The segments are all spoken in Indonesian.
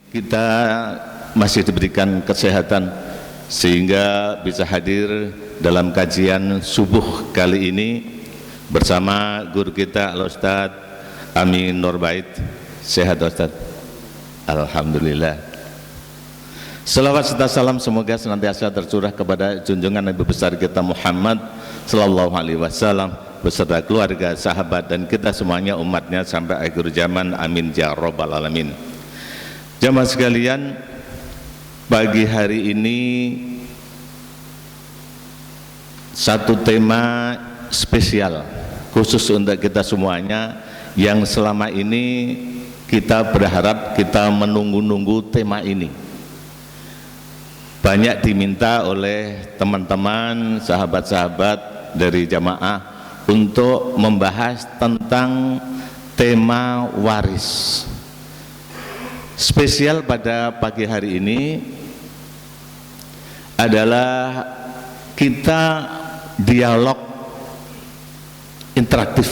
kita masih diberikan kesehatan sehingga bisa hadir dalam kajian subuh kali ini bersama guru kita Al-Ustaz Ami Nurbait. Sehat Ustaz? Alhamdulillah. Salawat serta salam semoga senantiasa tercurah kepada junjungan Nabi besar kita Muhammad sallallahu alaihi wasallam beserta keluarga, sahabat dan kita semuanya umatnya sampai akhir zaman. Amin ya rabbal alamin. Jamaah sekalian, pagi hari ini satu tema spesial khusus untuk kita semuanya yang selama ini kita berharap, kita menunggu-nunggu tema ini. Banyak diminta oleh teman-teman, sahabat-sahabat dari jamaah untuk membahas tentang tema waris. Spesial pada pagi hari ini adalah kita dialog interaktif.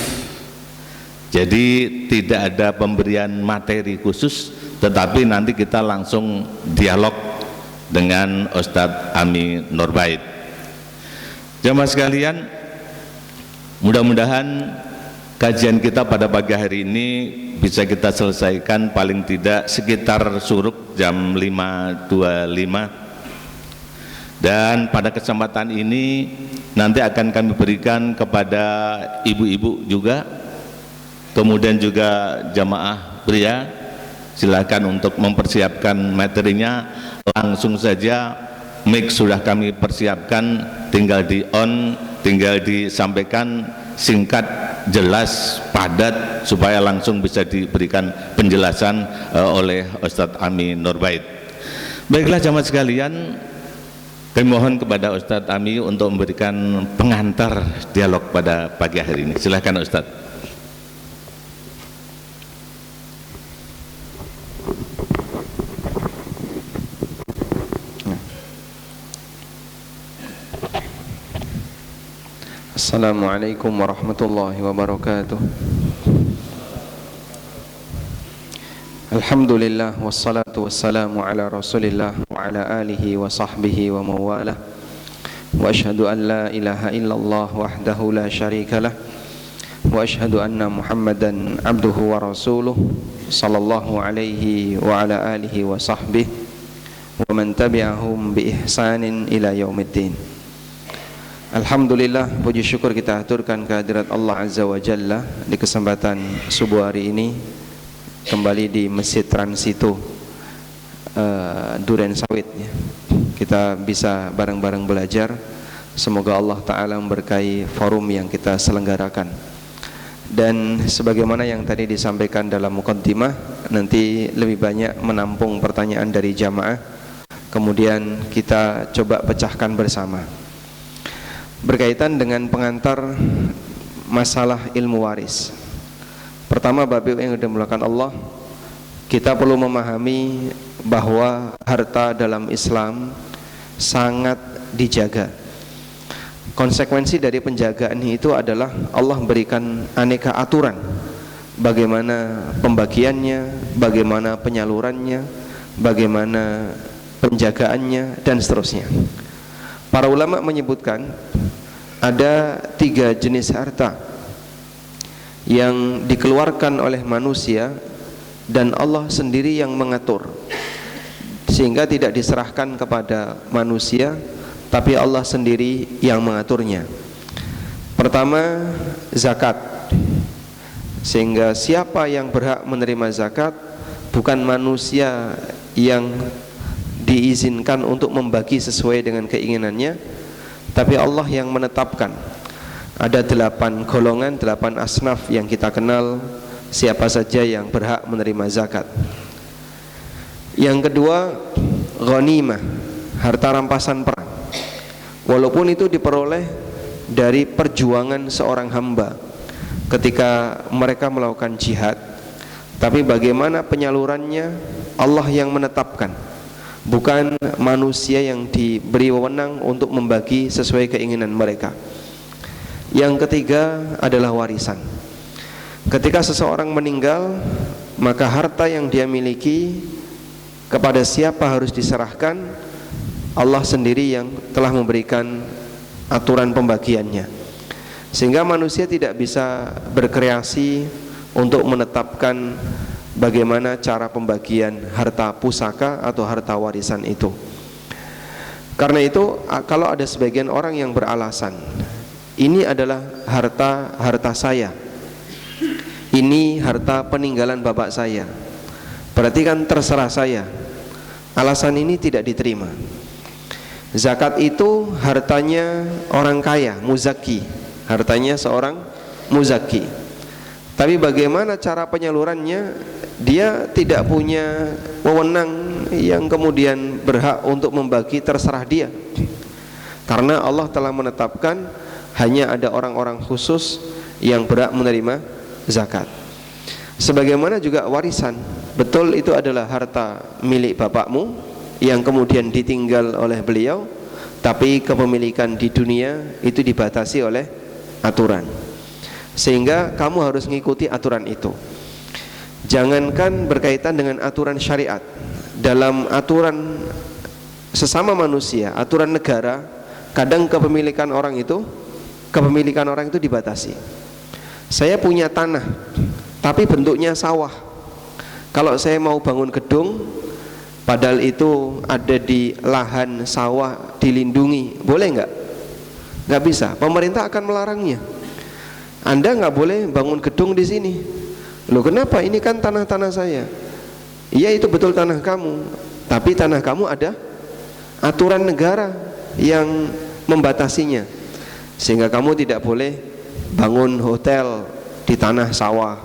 Jadi tidak ada pemberian materi khusus, tetapi nanti kita langsung dialog dengan Ustadz Ami Nurbait. Jamaah sekalian, mudah-mudahan kajian kita pada pagi hari ini bisa kita selesaikan paling tidak sekitar suruk jam 5.25. Dan pada kesempatan ini nanti akan kami berikan kepada ibu-ibu juga, kemudian juga jamaah pria, silakan untuk mempersiapkan materinya. Langsung saja mic sudah kami persiapkan, tinggal di on, tinggal disampaikan singkat, jelas, padat supaya langsung bisa diberikan penjelasan oleh Ustadz Ami Nurbait. Baiklah jamaah sekalian, kami mohon kepada Ustadz Ami untuk memberikan pengantar dialog pada pagi hari ini. Silakan Ustadz. Assalamualaikum warahmatullahi wabarakatuh. Alhamdulillah wassalatu wassalamu ala rasulillah wa ala alihi wa sahbihi wa mawalah. Wa ashhadu an la ilaha illallah wahdahu la syarika lah. Wa ashhadu anna Muhammadan abduhu wa rasuluh sallallahu alaihi wa ala alihi wa sahbihi wa man tabi'ahum bi ihsanin ila yaumiddin. Alhamdulillah, puji syukur kita aturkan kehadirat Allah Azza wa Jalla di kesempatan subuh hari ini kembali di Masjid Transito Duren Sawit ya. Kita bisa bareng-bareng belajar. Semoga Allah Ta'ala memberkahi forum yang kita selenggarakan. Dan sebagaimana yang tadi disampaikan dalam muqaddimah, nanti lebih banyak menampung pertanyaan dari jamaah, kemudian kita coba pecahkan bersama. Berkaitan dengan pengantar masalah ilmu waris. Pertama, Bapak Ibu yang dimulakan Allah, kita perlu memahami bahwa harta dalam Islam sangat dijaga. Konsekuensi dari penjagaan itu adalah Allah berikan aneka aturan, bagaimana pembagiannya, bagaimana penyalurannya, bagaimana penjagaannya, dan seterusnya. Para ulama menyebutkan ada 3 jenis harta yang dikeluarkan oleh manusia dan Allah sendiri yang mengatur, sehingga tidak diserahkan kepada manusia, tapi Allah sendiri yang mengaturnya. Pertama, zakat. Sehingga siapa yang berhak menerima zakat bukan manusia yang diizinkan untuk membagi sesuai dengan keinginannya, tapi Allah yang menetapkan. Ada 8 golongan, 8 asnaf yang kita kenal siapa saja yang berhak menerima zakat. Yang kedua, ghanimah, harta rampasan perang. Walaupun itu diperoleh dari perjuangan seorang hamba ketika mereka melakukan jihad, tapi bagaimana penyalurannya Allah yang menetapkan, bukan manusia yang diberi wewenang untuk membagi sesuai keinginan mereka. Yang ketiga adalah warisan. Ketika seseorang meninggal, maka harta yang dia miliki kepada siapa harus diserahkan, Allah sendiri yang telah memberikan aturan pembagiannya. Sehingga manusia tidak bisa berkreasi untuk menetapkan bagaimana cara pembagian harta pusaka atau harta warisan itu. Karena itu kalau ada sebagian orang yang beralasan, ini adalah harta saya, ini harta peninggalan bapak saya, berarti kan terserah saya, alasan ini tidak diterima. Zakat itu hartanya orang kaya, muzaki, hartanya seorang muzaki. Tapi bagaimana cara penyalurannya, dia tidak punya wewenang yang kemudian berhak untuk membagi, terserah dia. Karena Allah telah menetapkan hanya ada orang-orang khusus yang berhak menerima zakat. Sebagaimana juga warisan, betul itu adalah harta milik bapakmu yang kemudian ditinggal oleh beliau, tapi kepemilikan di dunia itu dibatasi oleh aturan, sehingga kamu harus mengikuti aturan itu. Jangankan berkaitan dengan aturan syariat, dalam aturan sesama manusia, aturan negara, kadang kepemilikan orang itu dibatasi. Saya punya tanah tapi bentuknya sawah. Kalau saya mau bangun gedung, padahal itu ada di lahan sawah dilindungi, boleh nggak? Nggak bisa. Pemerintah akan melarangnya. Anda nggak boleh bangun gedung di sini. Loh, kenapa? Ini kan tanah-tanah saya. Iya, itu betul tanah kamu, tapi tanah kamu ada aturan negara yang membatasinya, sehingga kamu tidak boleh bangun hotel di tanah sawah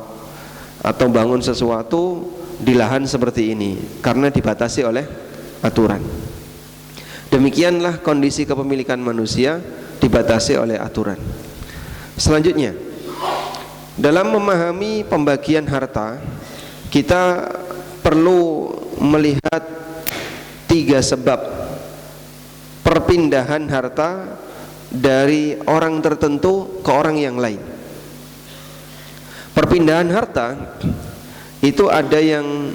atau bangun sesuatu di lahan seperti ini, karena dibatasi oleh aturan. Demikianlah kondisi kepemilikan manusia, dibatasi oleh aturan. Selanjutnya, dalam memahami pembagian harta, kita perlu melihat 3 sebab perpindahan harta dari orang tertentu ke orang yang lain. Perpindahan harta itu ada yang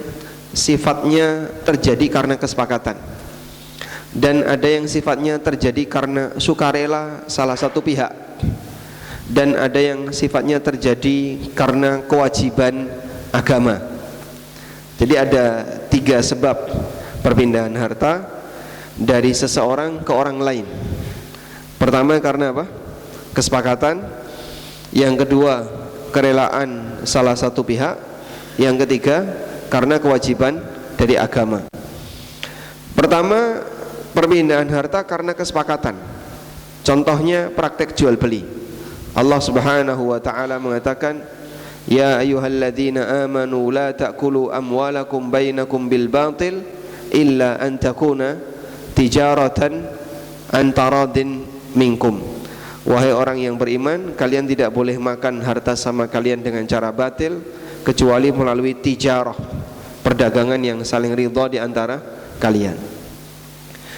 sifatnya terjadi karena kesepakatan, dan ada yang sifatnya terjadi karena sukarela salah satu pihak, dan ada yang sifatnya terjadi karena kewajiban agama. Jadi ada 3 sebab perpindahan harta dari seseorang ke orang lain. Pertama karena apa? Kesepakatan. Yang kedua, kerelaan salah satu pihak. Yang ketiga, karena kewajiban dari agama. Pertama, perpindahan harta karena kesepakatan. Contohnya praktek jual beli. Allah Subhanahu wa taala mengatakan, ya ayyuhalladzina amanu la ta'kulu amwalakum bainakum bil batil illa an takuna tijaratan an taradin minkum. Wahai orang yang beriman, kalian tidak boleh makan harta sama kalian dengan cara batil kecuali melalui tijarah, perdagangan yang saling ridha di antara kalian.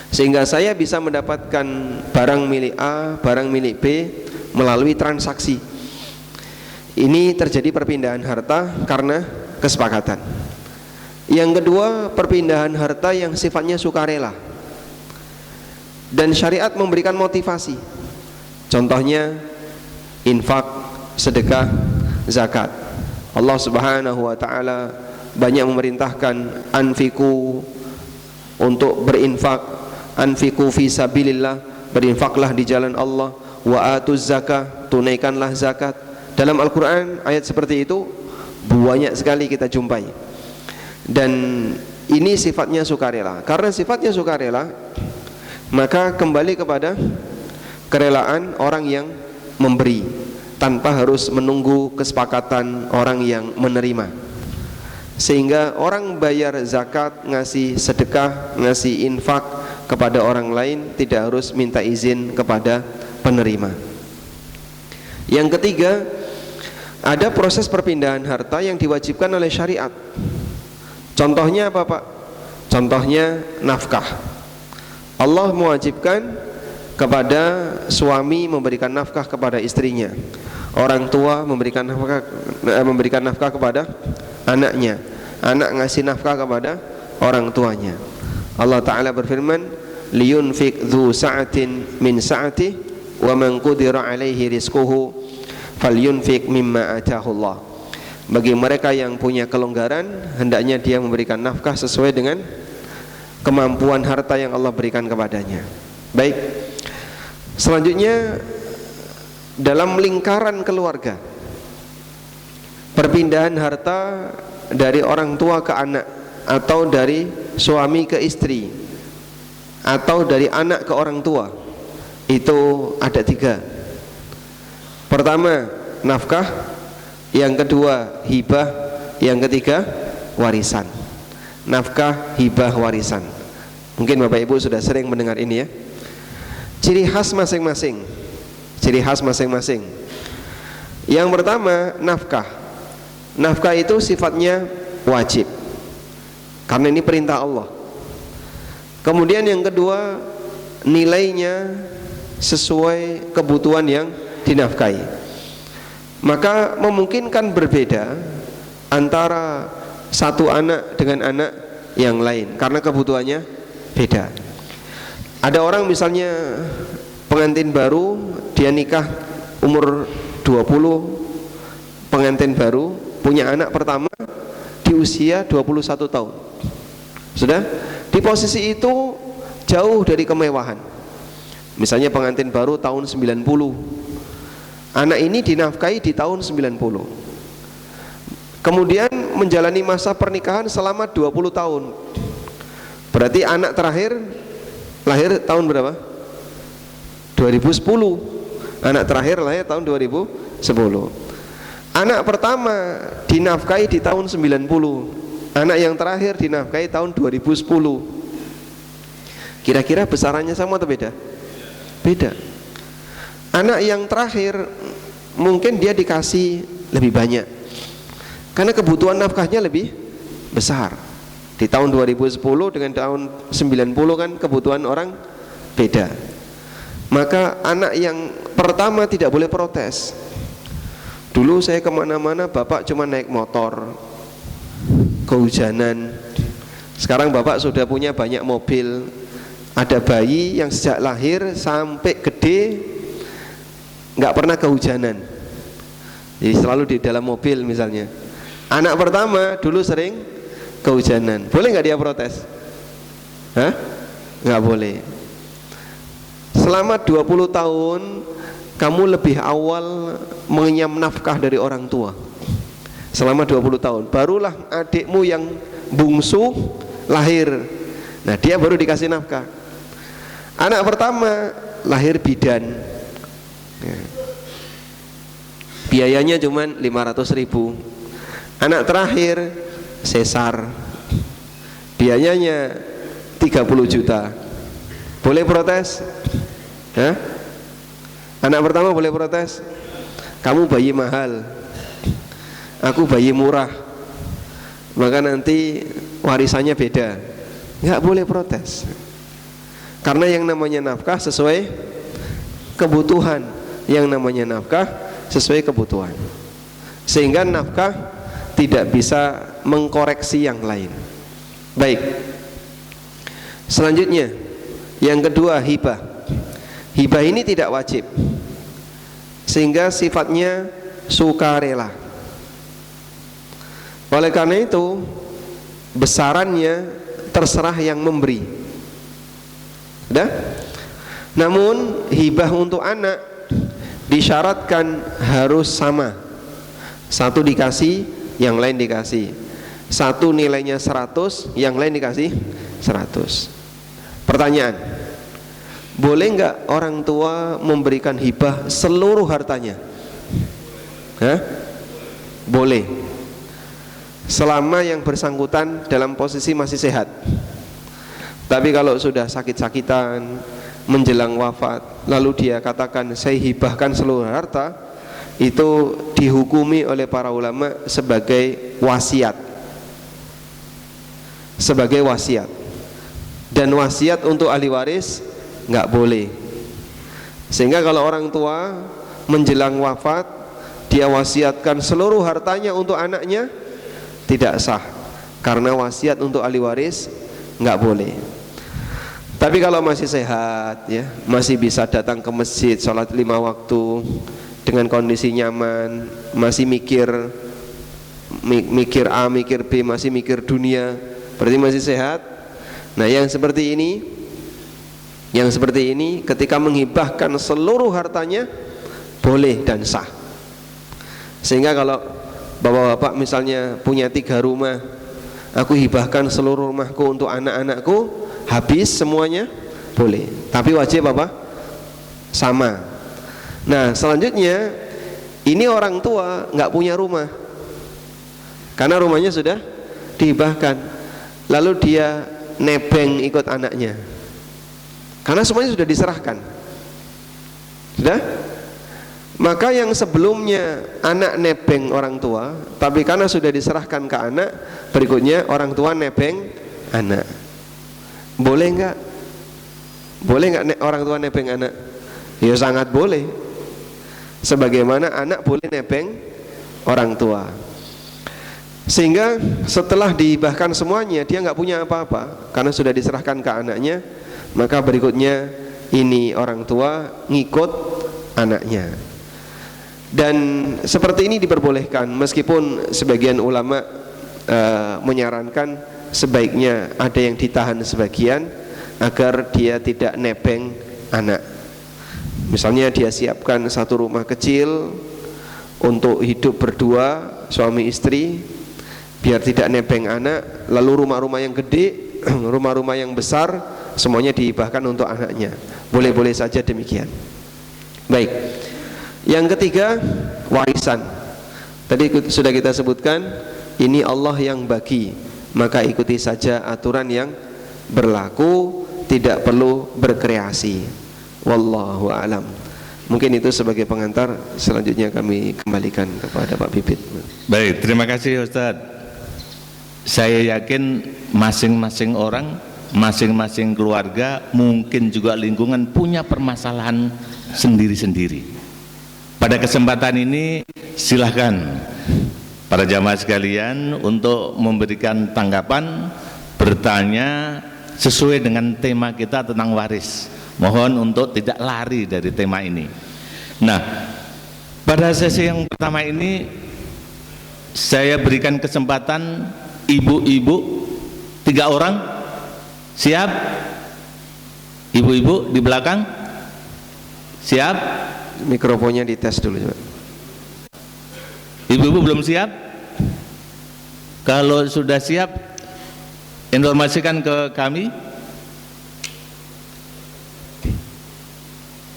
Sehingga saya bisa mendapatkan barang milik A, barang milik B melalui transaksi. Ini terjadi perpindahan harta karena kesepakatan. Yang kedua, perpindahan harta yang sifatnya sukarela, dan syariat memberikan motivasi. Contohnya infak, sedekah, zakat. Allah Subhanahu wa taala banyak memerintahkan anfiku, untuk berinfak, anfiku fi sabilillah, berinfaklah di jalan Allah, wa atuz zakah, tunaikanlah zakat. Dalam Al-Quran ayat seperti itu banyak sekali kita jumpai. Dan ini sifatnya sukarela. Karena sifatnya sukarela, maka kembali kepada kerelaan orang yang memberi tanpa harus menunggu kesepakatan orang yang menerima. Sehingga orang bayar zakat, ngasih sedekah, ngasih infak kepada orang lain tidak harus minta izin kepada penerima. Yang ketiga, ada proses perpindahan harta yang diwajibkan oleh syariat. Contohnya apa, Pak? Contohnya nafkah. Allah mewajibkan kepada suami memberikan nafkah kepada istrinya, orang tua memberikan nafkah kepada anaknya, anak ngasih nafkah kepada orang tuanya. Allah Ta'ala berfirman, liyunfik dhu sa'atin min sa'atih wa man qudira alaihi rizquhu falyunfik mimma atahullah. Bagi mereka yang punya kelonggaran, hendaknya dia memberikan nafkah sesuai dengan kemampuan harta yang Allah berikan kepadanya. Baik. Selanjutnya, dalam lingkaran keluarga, perpindahan harta dari orang tua ke anak, atau dari suami ke istri, atau dari anak ke orang tua, itu ada 3. Pertama, nafkah. Yang kedua, hibah. Yang ketiga, warisan. Nafkah, hibah, warisan. Mungkin Bapak Ibu sudah sering mendengar ini ya. Ciri khas masing-masing. Ciri khas masing-masing. Yang pertama, nafkah. Nafkah itu sifatnya wajib, karena ini perintah Allah. Kemudian yang kedua, nilainya sesuai kebutuhan yang dinafkahi. Maka memungkinkan berbeda antara satu anak dengan anak yang lain, karena kebutuhannya beda. Ada orang misalnya pengantin baru, dia nikah umur 20, pengantin baru punya anak pertama di usia 21 tahun. Sudah? Di posisi itu jauh dari kemewahan. Misalnya pengantin baru tahun 90, anak ini dinafkahi di tahun 90. Kemudian menjalani masa pernikahan selama 20 tahun. Berarti anak terakhir lahir tahun berapa? 2010. Anak terakhir lahir tahun 2010. Anak pertama dinafkahi di tahun 90. Anak yang terakhir dinafkahi tahun 2010. Kira-kira besarannya sama atau beda? Beda. Anak yang terakhir mungkin dia dikasih lebih banyak, karena kebutuhan nafkahnya lebih besar. Di tahun 2010 dengan tahun 90 kan kebutuhan orang beda. Maka anak yang pertama tidak boleh protes. Dulu saya kemana-mana bapak cuma naik motor, kehujanan. Sekarang bapak sudah punya banyak mobil. Ada bayi yang sejak lahir sampai gede nggak pernah kehujanan, jadi selalu di dalam mobil misalnya. Anak pertama dulu sering kehujanan, boleh nggak dia protes? Hah? Nggak boleh. Selama 20 tahun kamu lebih awal mengenyam nafkah dari orang tua. Selama 20 tahun barulah adikmu yang bungsu lahir. Nah, dia baru dikasih nafkah. Anak pertama lahir bidan, biayanya cuma 500.000. Anak terakhir sesar, biayanya 30 juta. Boleh protes? Hah? Anak pertama boleh protes? Kamu bayi mahal, aku bayi murah, maka nanti warisannya beda. Nggak boleh protes, karena yang namanya nafkah sesuai kebutuhan. Yang namanya nafkah sesuai kebutuhan, sehingga nafkah tidak bisa mengkoreksi yang lain. Baik. Selanjutnya, yang kedua, hibah. Hibah ini tidak wajib, sehingga sifatnya sukarela. Oleh karena itu, besarannya terserah yang memberi. Sudah? Namun hibah untuk anak disyaratkan harus sama. Satu dikasih, yang lain dikasih. Satu nilainya 100, yang lain dikasih 100. Pertanyaan, boleh nggak orang tua memberikan hibah seluruh hartanya? Hah? Boleh, selama yang bersangkutan dalam posisi masih sehat. Tapi kalau sudah sakit-sakitan, menjelang wafat, lalu dia katakan saya hibahkan seluruh harta, itu dihukumi oleh para ulama sebagai wasiat. Sebagai wasiat. Dan wasiat untuk ahli waris nggak boleh. Sehingga kalau orang tua menjelang wafat dia wasiatkan seluruh hartanya untuk anaknya, tidak sah. karena wasiat untuk ahli waris nggak boleh. Tapi kalau masih sehat ya, masih bisa datang ke masjid, sholat 5 waktu dengan kondisi nyaman, masih mikir A, mikir B, masih mikir dunia, berarti masih sehat. Nah, yang seperti ini ketika menghibahkan seluruh hartanya boleh dan sah. Sehingga kalau bapak-bapak misalnya punya 3 rumah, aku hibahkan seluruh rumahku untuk anak-anakku, habis semuanya boleh, tapi wajib apa? Sama. Nah, selanjutnya ini orang tua nggak punya rumah karena rumahnya sudah dihibahkan, lalu dia nebeng ikut anaknya karena semuanya sudah diserahkan, sudah. Maka yang sebelumnya anak nebeng orang tua, tapi karena sudah diserahkan ke anak, berikutnya orang tua nebeng anak. Boleh enggak? Boleh enggak orang tua nebeng anak? Ya sangat boleh. Sebagaimana anak boleh nebeng orang tua. Sehingga setelah dihibahkan semuanya, dia enggak punya apa-apa karena sudah diserahkan ke anaknya, maka berikutnya ini orang tua ngikut anaknya. Dan seperti ini diperbolehkan, meskipun sebagian ulama menyarankan sebaiknya ada yang ditahan sebagian agar dia tidak nebeng anak. Misalnya dia siapkan satu rumah kecil untuk hidup berdua suami istri biar tidak nebeng anak, lalu rumah-rumah yang gede, rumah-rumah yang besar semuanya dihibahkan untuk anaknya. Boleh-boleh saja demikian. Baik. Yang ketiga, warisan. Tadi sudah kita sebutkan, ini Allah yang bagi, maka ikuti saja aturan yang berlaku, tidak perlu berkreasi. Wallahu a'lam. Mungkin itu sebagai pengantar, selanjutnya kami kembalikan kepada Pak Bibit. Baik, terima kasih Ustadz. Saya yakin masing-masing orang, masing-masing keluarga, mungkin juga lingkungan punya permasalahan sendiri-sendiri. Pada kesempatan ini silahkan para jamaah sekalian untuk memberikan tanggapan, bertanya sesuai dengan tema kita tentang waris. Mohon untuk tidak lari dari tema ini. Nah, pada sesi yang pertama ini saya berikan kesempatan ibu-ibu 3 orang. Siap? Ibu-ibu di belakang? Siap? Mikrofonnya dites dulu coba. Ibu-ibu belum siap? Kalau sudah siap, informasikan ke kami.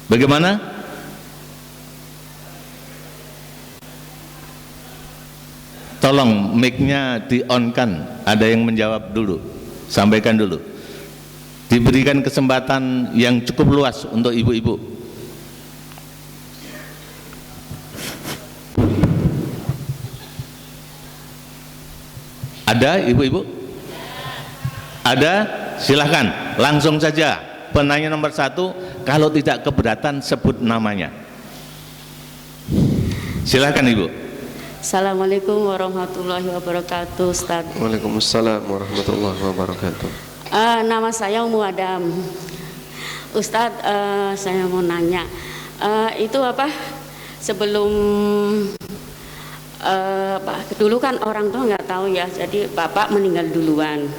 Bagaimana? Tolong mic-nya di-on-kan. Ada yang menjawab dulu. Sampaikan dulu. Diberikan kesempatan yang cukup luas untuk ibu-ibu. Ada ibu-ibu? Ada? Silahkan, langsung saja. Penanya nomor 1, kalau tidak keberatan sebut namanya. Silahkan Ibu. Assalamualaikum warahmatullahi wabarakatuh, Ustaz. Waalaikumsalam warahmatullahi wabarakatuh. Nama saya Ummu Adam. Ustaz, saya mau nanya, itu apa? Sebelum dulu kan orang tua nggak tahu ya, jadi bapak meninggal duluan.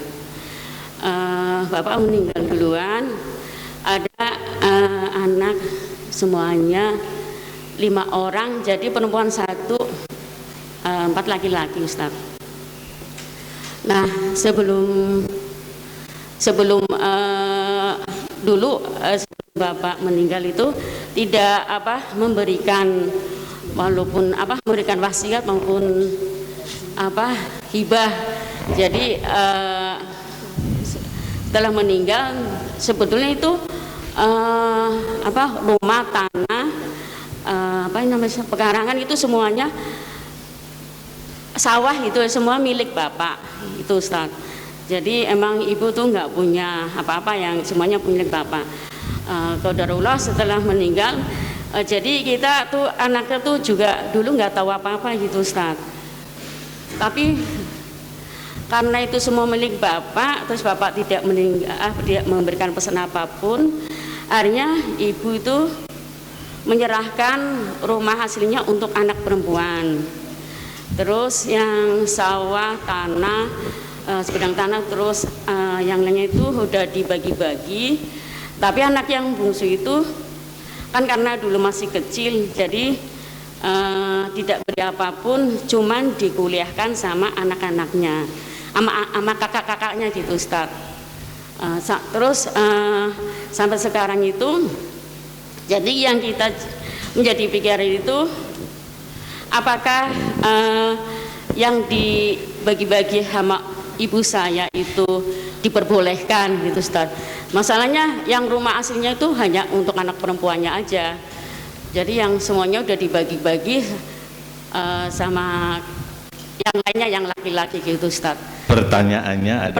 Bapak meninggal duluan, ada anak semuanya 5 orang, jadi perempuan 1, 4 laki-laki, Ustaz. Nah, sebelum dulu sebelum bapak meninggal itu tidak memberikan, walaupun memberikan wasiat maupun hibah. Jadi setelah meninggal sebetulnya itu rumah, tanah, pekarangan itu semuanya, sawah itu semua milik bapak itu, Ustaz. Jadi emang ibu tuh nggak punya apa-apa, yang semuanya milik bapak. Qadarullah setelah meninggal, jadi kita tuh anaknya tuh juga dulu nggak tahu apa-apa gitu, Ustaz. Tapi karena itu semua milik bapak, terus bapak tidak tidak memberikan pesan apapun, akhirnya ibu itu menyerahkan rumah hasilnya untuk anak perempuan. Terus yang sawah, tanah, sebidang tanah, terus yang lainnya itu udah dibagi-bagi. Tapi anak yang bungsu itu kan karena dulu masih kecil, jadi tidak beri apapun, cuman dikuliahkan sama anak-anaknya, sama kakak-kakaknya gitu Ustaz. Terus sampai sekarang itu, jadi yang kita menjadi pikiran itu, apakah yang dibagi-bagi sama ibu saya itu diperbolehkan gitu Ustaz. Masalahnya yang rumah aslinya itu hanya untuk anak perempuannya aja. Jadi yang semuanya udah dibagi-bagi sama yang lainnya, yang laki-laki gitu Ustaz. Pertanyaannya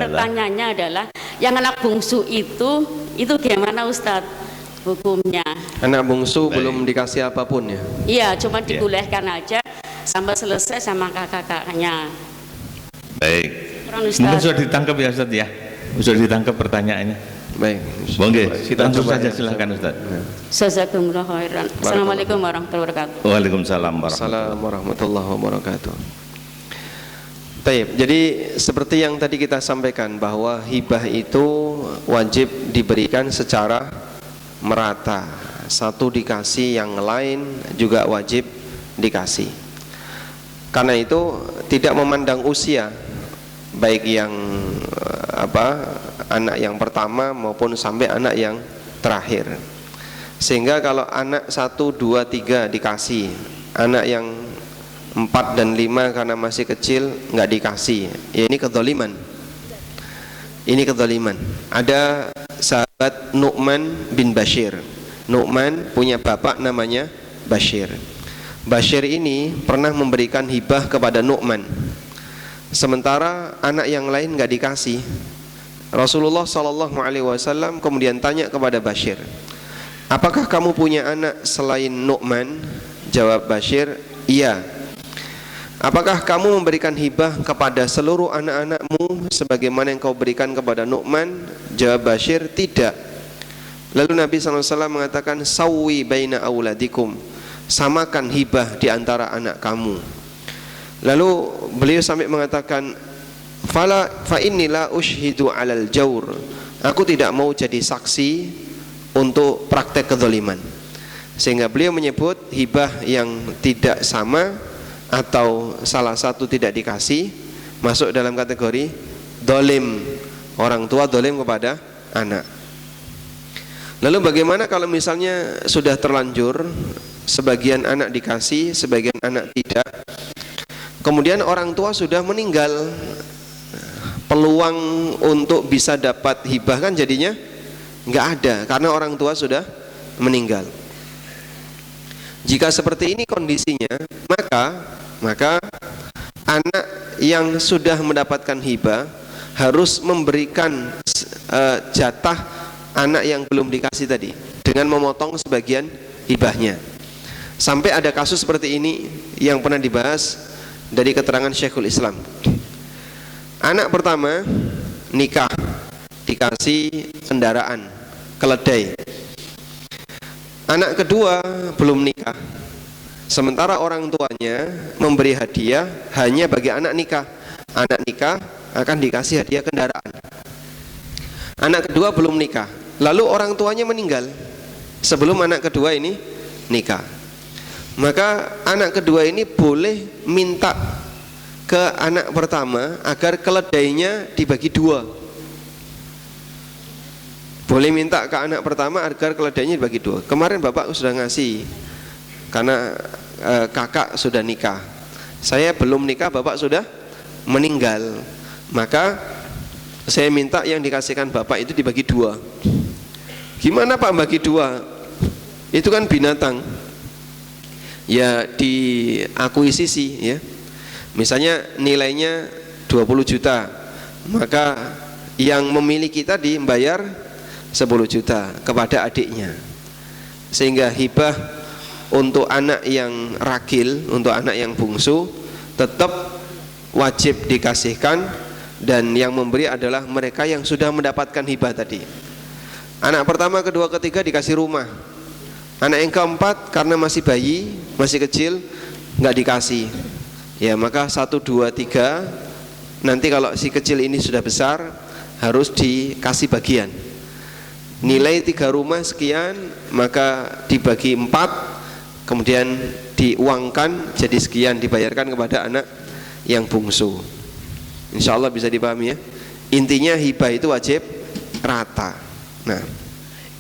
adalah yang anak bungsu itu gimana Ustaz hukumnya? Anak bungsu belum dikasih apapun ya? Iya, cuma dikuliahkan aja sampai selesai sama kakak-kakaknya. Baik. Mungkin sudah ditangkap ya Ustaz ya? Sudah ditangkap pertanyaannya. Baik. Bongge, langsung saja silakan Ustaz. Jazakumullah khairan. Assalamualaikum warahmatullahi wabarakatuh. Waalaikumsalam warahmatullahi wabarakatuh. Baik, jadi seperti yang tadi kita sampaikan bahwa hibah itu wajib diberikan secara merata. Satu dikasih, yang lain juga wajib dikasih. Karena itu tidak memandang usia, baik yang anak yang pertama maupun sampai anak yang terakhir. Sehingga kalau anak 1, 2, 3 dikasih, anak yang 4 dan 5 karena masih kecil nggak dikasih, ya ini kezaliman. Ini kezaliman. Ada sahabat Nu'man bin Bashir. Nu'man punya bapak namanya Bashir. Bashir ini pernah memberikan hibah kepada Nu'man, sementara anak yang lain nggak dikasih. Rasulullah SAW kemudian tanya kepada Bashir, apakah kamu punya anak selain Nu'man? Jawab Bashir, iya. Apakah kamu memberikan hibah kepada seluruh anak-anakmu sebagaimana yang kau berikan kepada Nu'man? Jawab Bashir, tidak. Lalu Nabi SAW mengatakan, sawwi baina auladikum, samakan hibah di antara anak kamu. Lalu beliau sampai mengatakan, fa innila ushhidu alal jawr, aku tidak mau jadi saksi untuk praktek kezaliman. Sehingga beliau menyebut hibah yang tidak sama atau salah satu tidak dikasih masuk dalam kategori dolim, orang tua dolim kepada anak. Lalu bagaimana kalau misalnya sudah terlanjur, sebagian anak dikasih, sebagian anak tidak, kemudian orang tua sudah meninggal, peluang untuk bisa dapat hibah kan jadinya nggak ada karena orang tua sudah meninggal. Jika seperti ini kondisinya, maka anak yang sudah mendapatkan hibah harus memberikan jatah anak yang belum dikasih tadi dengan memotong sebagian hibahnya. Sampai ada kasus seperti ini yang pernah dibahas dari keterangan Syekhul Islam. Anak pertama nikah, dikasih kendaraan, keledai. Anak kedua belum nikah, sementara orang tuanya memberi hadiah hanya bagi anak nikah. Anak nikah akan dikasih hadiah kendaraan. Anak kedua belum nikah, lalu orang tuanya meninggal sebelum anak kedua ini nikah. Maka anak kedua ini boleh minta ke anak pertama agar keledainya dibagi dua. Boleh minta ke anak pertama agar keledainya dibagi dua. Kemarin bapak sudah ngasih karena kakak sudah nikah, saya belum nikah, bapak sudah meninggal, maka saya minta yang dikasihkan bapak itu dibagi dua. Gimana pak bagi dua? Itu kan binatang, ya diakuisisi ya. Misalnya nilainya 20 juta, maka yang memiliki tadi membayar 10 juta kepada adiknya. Sehingga hibah untuk anak yang ragil, untuk anak yang bungsu tetap wajib dikasihkan dan yang memberi adalah mereka yang sudah mendapatkan hibah tadi. Anak pertama, kedua, ketiga dikasih rumah. Anak yang keempat karena masih bayi, masih kecil, nggak dikasih. Ya maka 1, 2, 3. Nanti kalau si kecil ini sudah besar harus dikasih bagian. Nilai 3 rumah sekian, maka dibagi 4, kemudian diuangkan jadi sekian, dibayarkan kepada anak yang bungsu. Insya Allah bisa dipahami ya. Intinya hibah itu wajib rata. Nah,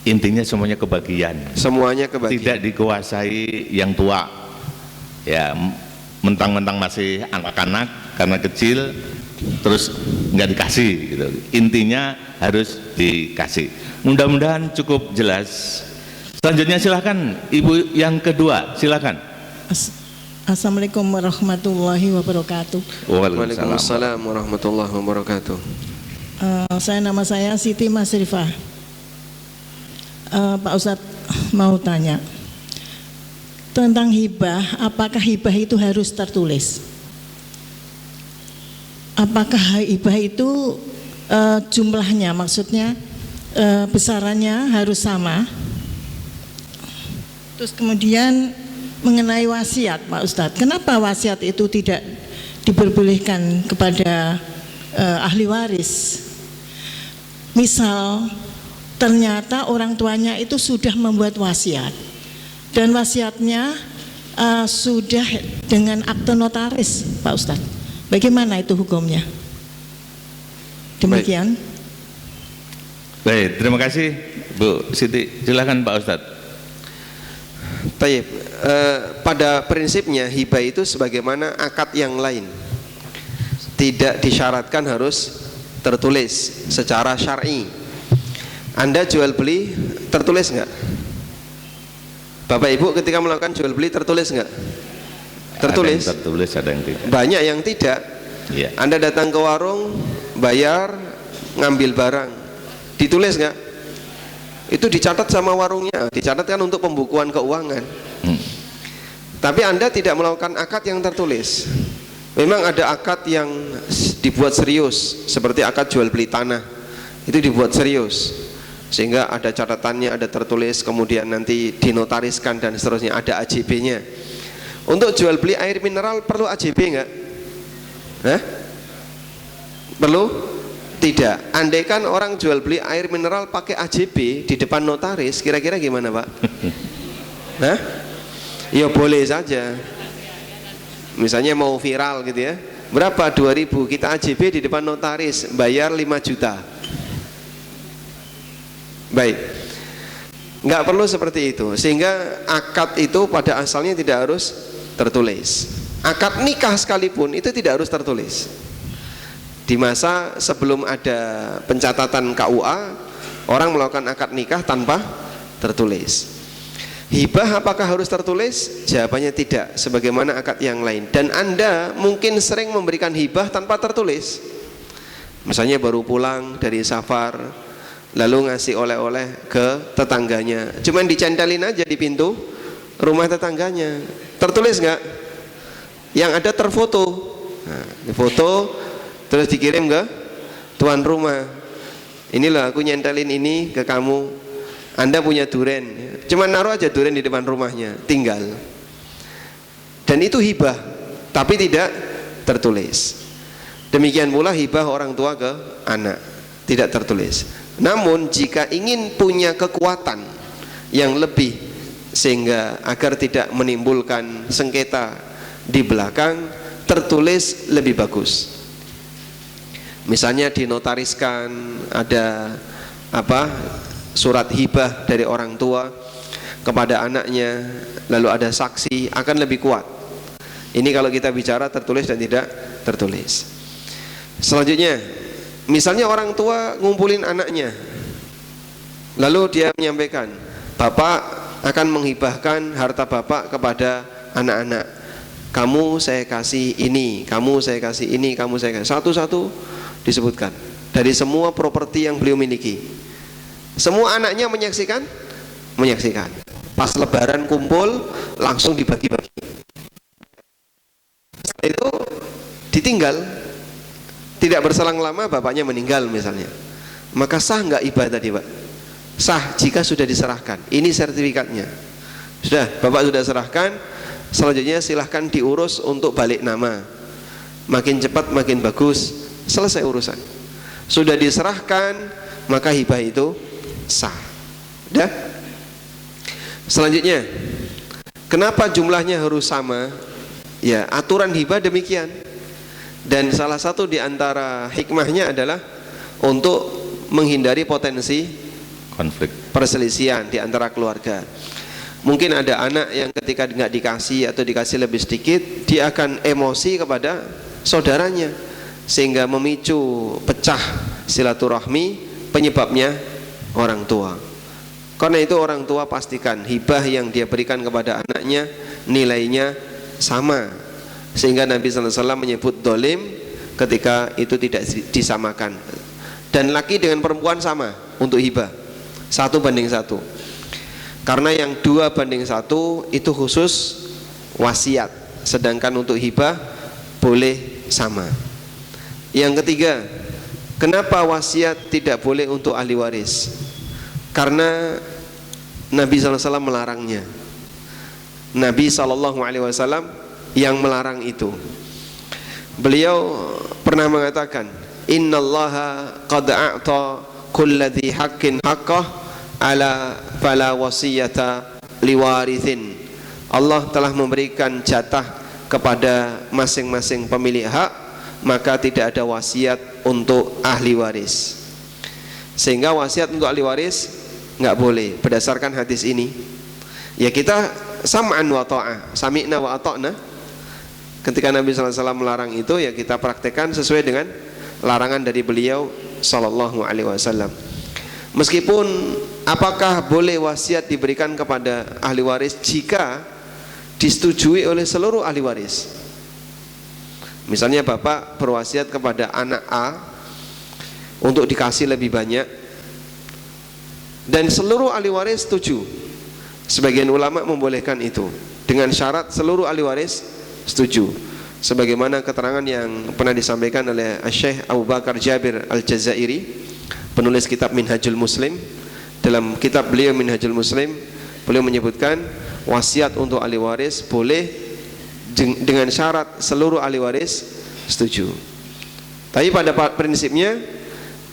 intinya semuanya kebagian. Semuanya kebagian. Tidak dikuasai yang tua. Ya, mentang-mentang masih anak-anak karena kecil terus nggak dikasih gitu. Intinya harus dikasih. Mudah-mudahan cukup jelas. Selanjutnya silakan ibu yang kedua, silakan. Assalamualaikum warahmatullahi wabarakatuh. Waalaikumsalam warahmatullahi wabarakatuh. Nama saya Siti Masrifah. Pak Ustadz mau tanya tentang hibah. Apakah hibah itu harus tertulis? Apakah hibah itu jumlahnya, maksudnya besarannya harus sama? Terus kemudian mengenai wasiat, Pak Ustadz, kenapa wasiat itu tidak diperbolehkan kepada ahli waris? Misal ternyata orang tuanya itu sudah membuat wasiat dan wasiatnya sudah dengan akte notaris, Pak Ustadz, bagaimana itu hukumnya? Demikian. Baik, terima kasih Bu Siti. Silakan Pak Ustadz. Taib. Pada prinsipnya hibah itu sebagaimana akad yang lain, tidak disyaratkan harus tertulis secara syar'i. Anda jual beli tertulis nggak? Bapak Ibu ketika melakukan jual beli tertulis nggak? Tertulis. Ada yang tertulis, ada yang tidak. Banyak yang tidak. Ya. Anda datang ke warung, bayar, ngambil barang, ditulis nggak? Itu dicatat sama warungnya, dicatatkan untuk pembukuan keuangan. Tapi Anda tidak melakukan akad yang tertulis. Memang ada akad yang dibuat serius, seperti akad jual beli tanah, itu dibuat serius, sehingga ada catatannya, ada tertulis, kemudian nanti dinotariskan dan seterusnya, ada AJB-nya. Untuk jual beli air mineral perlu AJB nggak? Perlu? Tidak. Andaikan orang jual beli air mineral pakai AJB di depan notaris, kira-kira gimana Pak? Ya boleh saja. Misalnya mau viral gitu ya, berapa? 2.000, kita AJB di depan notaris, bayar 5 juta. Baik, nggak perlu seperti itu. Sehingga akad itu pada asalnya tidak harus tertulis. Akad nikah sekalipun itu tidak harus tertulis. Di masa sebelum ada pencatatan KUA, orang melakukan akad nikah tanpa tertulis. Hibah apakah harus tertulis? Jawabannya tidak, sebagaimana akad yang lain. Dan Anda mungkin sering memberikan hibah tanpa tertulis. Misalnya baru pulang dari safar, lalu ngasih oleh-oleh ke tetangganya, cuman dicentelin aja di pintu rumah tetangganya. Tertulis nggak? Yang ada terfoto. Nah, difoto terus dikirim ke tuan rumah. Inilah aku nyentelin ini ke kamu. Anda punya duren, cuman naruh aja duren di depan rumahnya, tinggal. Dan itu hibah, tapi tidak tertulis. Demikian pula hibah orang tua ke anak, tidak tertulis. Namun jika ingin punya kekuatan yang lebih, sehingga agar tidak menimbulkan sengketa di belakang, tertulis lebih bagus. Misalnya dinotariskan, ada surat hibah dari orang tua kepada anaknya, lalu ada saksi, akan lebih kuat. Ini kalau kita bicara tertulis dan tidak tertulis. Selanjutnya, misalnya orang tua ngumpulin anaknya, lalu dia menyampaikan, Bapak akan menghibahkan harta Bapak kepada anak-anak. Kamu saya kasih ini, kamu saya kasih ini, kamu saya kasih. Satu-satu disebutkan dari semua properti yang beliau miliki. Semua anaknya menyaksikan? Menyaksikan. Pas lebaran kumpul, langsung dibagi-bagi. Setelah itu ditinggal, tidak berselang lama bapaknya meninggal misalnya, maka sah nggak hibah tadi Pak? Sah jika sudah diserahkan. Ini sertifikatnya. Sudah, bapak sudah serahkan. Selanjutnya silahkan diurus untuk balik nama. Makin cepat makin bagus. Selesai urusan. Sudah diserahkan, maka hibah itu sah. Sudah. Selanjutnya, kenapa jumlahnya harus sama? Ya, aturan hibah demikian. Dan salah satu di antara hikmahnya adalah untuk menghindari potensi konflik, perselisihan di antara keluarga. Mungkin ada anak yang ketika nggak dikasih atau dikasih lebih sedikit, dia akan emosi kepada saudaranya sehingga memicu pecah silaturahmi, penyebabnya orang tua. Karena itu orang tua pastikan hibah yang dia berikan kepada anaknya nilainya sama, sehingga Nabi SAW menyebut dolim ketika itu tidak disamakan. Dan laki dengan perempuan sama untuk hibah 1:1. Karena yang 2:1 itu khusus wasiat, sedangkan untuk hibah boleh sama. Yang ketiga, kenapa wasiat tidak boleh untuk ahli waris? Karena Nabi SAW melarangnya. Nabi SAW yang melarang itu. Beliau pernah mengatakan, innallaha qad a'ta kulladhi haqqin haqqah ala fala wasiyata liwarithin. Allah telah memberikan jatah kepada masing-masing pemilik hak, maka tidak ada wasiat untuk ahli waris. Sehingga wasiat untuk ahli waris nggak boleh berdasarkan hadis ini. Ya kita sam'an wa ta'ah, sami'na wa ata'na. Ketika Nabi SAW melarang itu, ya kita praktekkan sesuai dengan larangan dari beliau sallallahu alaihi wasallam. Meskipun apakah boleh wasiat diberikan kepada ahli waris jika disetujui oleh seluruh ahli waris? Misalnya bapak berwasiat kepada anak A untuk dikasih lebih banyak dan seluruh ahli waris setuju. Sebagian ulama membolehkan itu dengan syarat seluruh ahli waris setuju, sebagaimana keterangan yang pernah disampaikan oleh Syekh Abu Bakar Jabir Al-Jazairi, penulis kitab Minhajul Muslim. Dalam kitab beliau Minhajul Muslim, beliau menyebutkan wasiat untuk ahli waris boleh dengan syarat seluruh ahli waris setuju. Tapi pada prinsipnya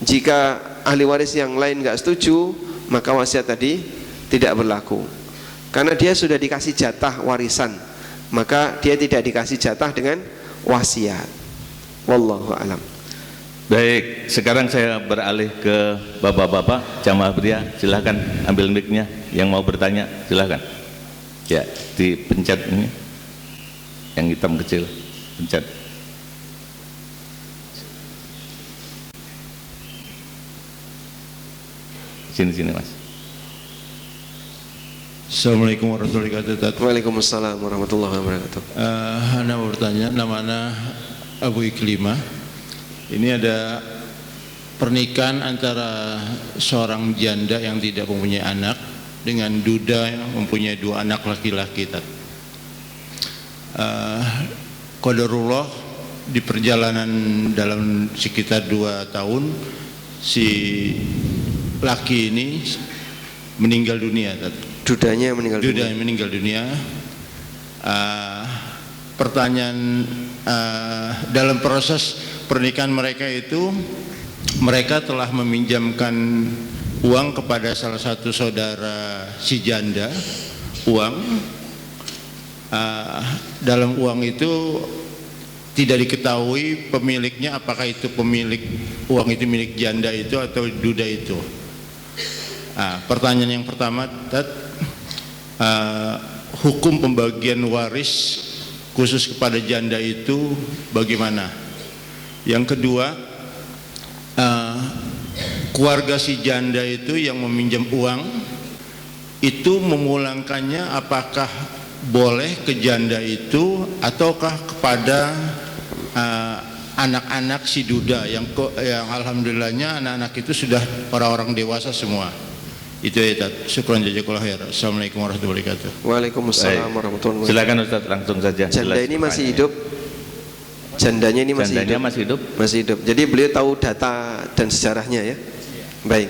jika ahli waris yang lain nggak setuju, maka wasiat tadi tidak berlaku. Karena dia sudah dikasih jatah warisan, maka dia tidak dikasih jatah dengan wasiat. Wallahu a'lam. Baik, sekarang saya beralih ke bapak-bapak jamaah pria. Silahkan ambil mic-nya, yang mau bertanya silahkan. Ya, dipencet ini, yang hitam kecil, pencet. Sini mas. Assalamualaikum warahmatullahi wabarakatuh. Waalaikumsalam warahmatullahi wabarakatuh. Anda mau bertanya, namanya Abu Iklimah. Ini ada pernikahan antara seorang janda yang tidak mempunyai anak dengan duda yang mempunyai 2 anak laki-laki. Qadarullah di perjalanan dalam sekitar 2 tahun si laki ini meninggal dunia. Dudanya meninggal dunia. Dudanya meninggal dunia. Pertanyaan dalam proses pernikahan mereka itu, mereka telah meminjamkan uang kepada salah satu saudara si janda, uang. Dalam uang itu tidak diketahui pemiliknya, apakah itu pemilik uang itu milik janda itu atau duda itu. Pertanyaan yang pertama, hukum pembagian waris khusus kepada janda itu bagaimana? Yang kedua, keluarga si janda itu yang meminjam uang itu memulangkannya apakah boleh ke janda itu ataukah kepada anak-anak si duda yang alhamdulillahnya anak-anak itu sudah orang-orang dewasa semua. Itu ya, syukran jazakallahu khair. Assalamualaikum warahmatullahi wabarakatuh. Waalaikumsalam warahmatullahi wabarakatuh. Silakan Ustaz, langsung saja. Janda ini masih hidup? Jandanya ini masih Jandanya hidup. masih hidup. Masih hidup. Jadi beliau tahu data dan sejarahnya ya. Baik.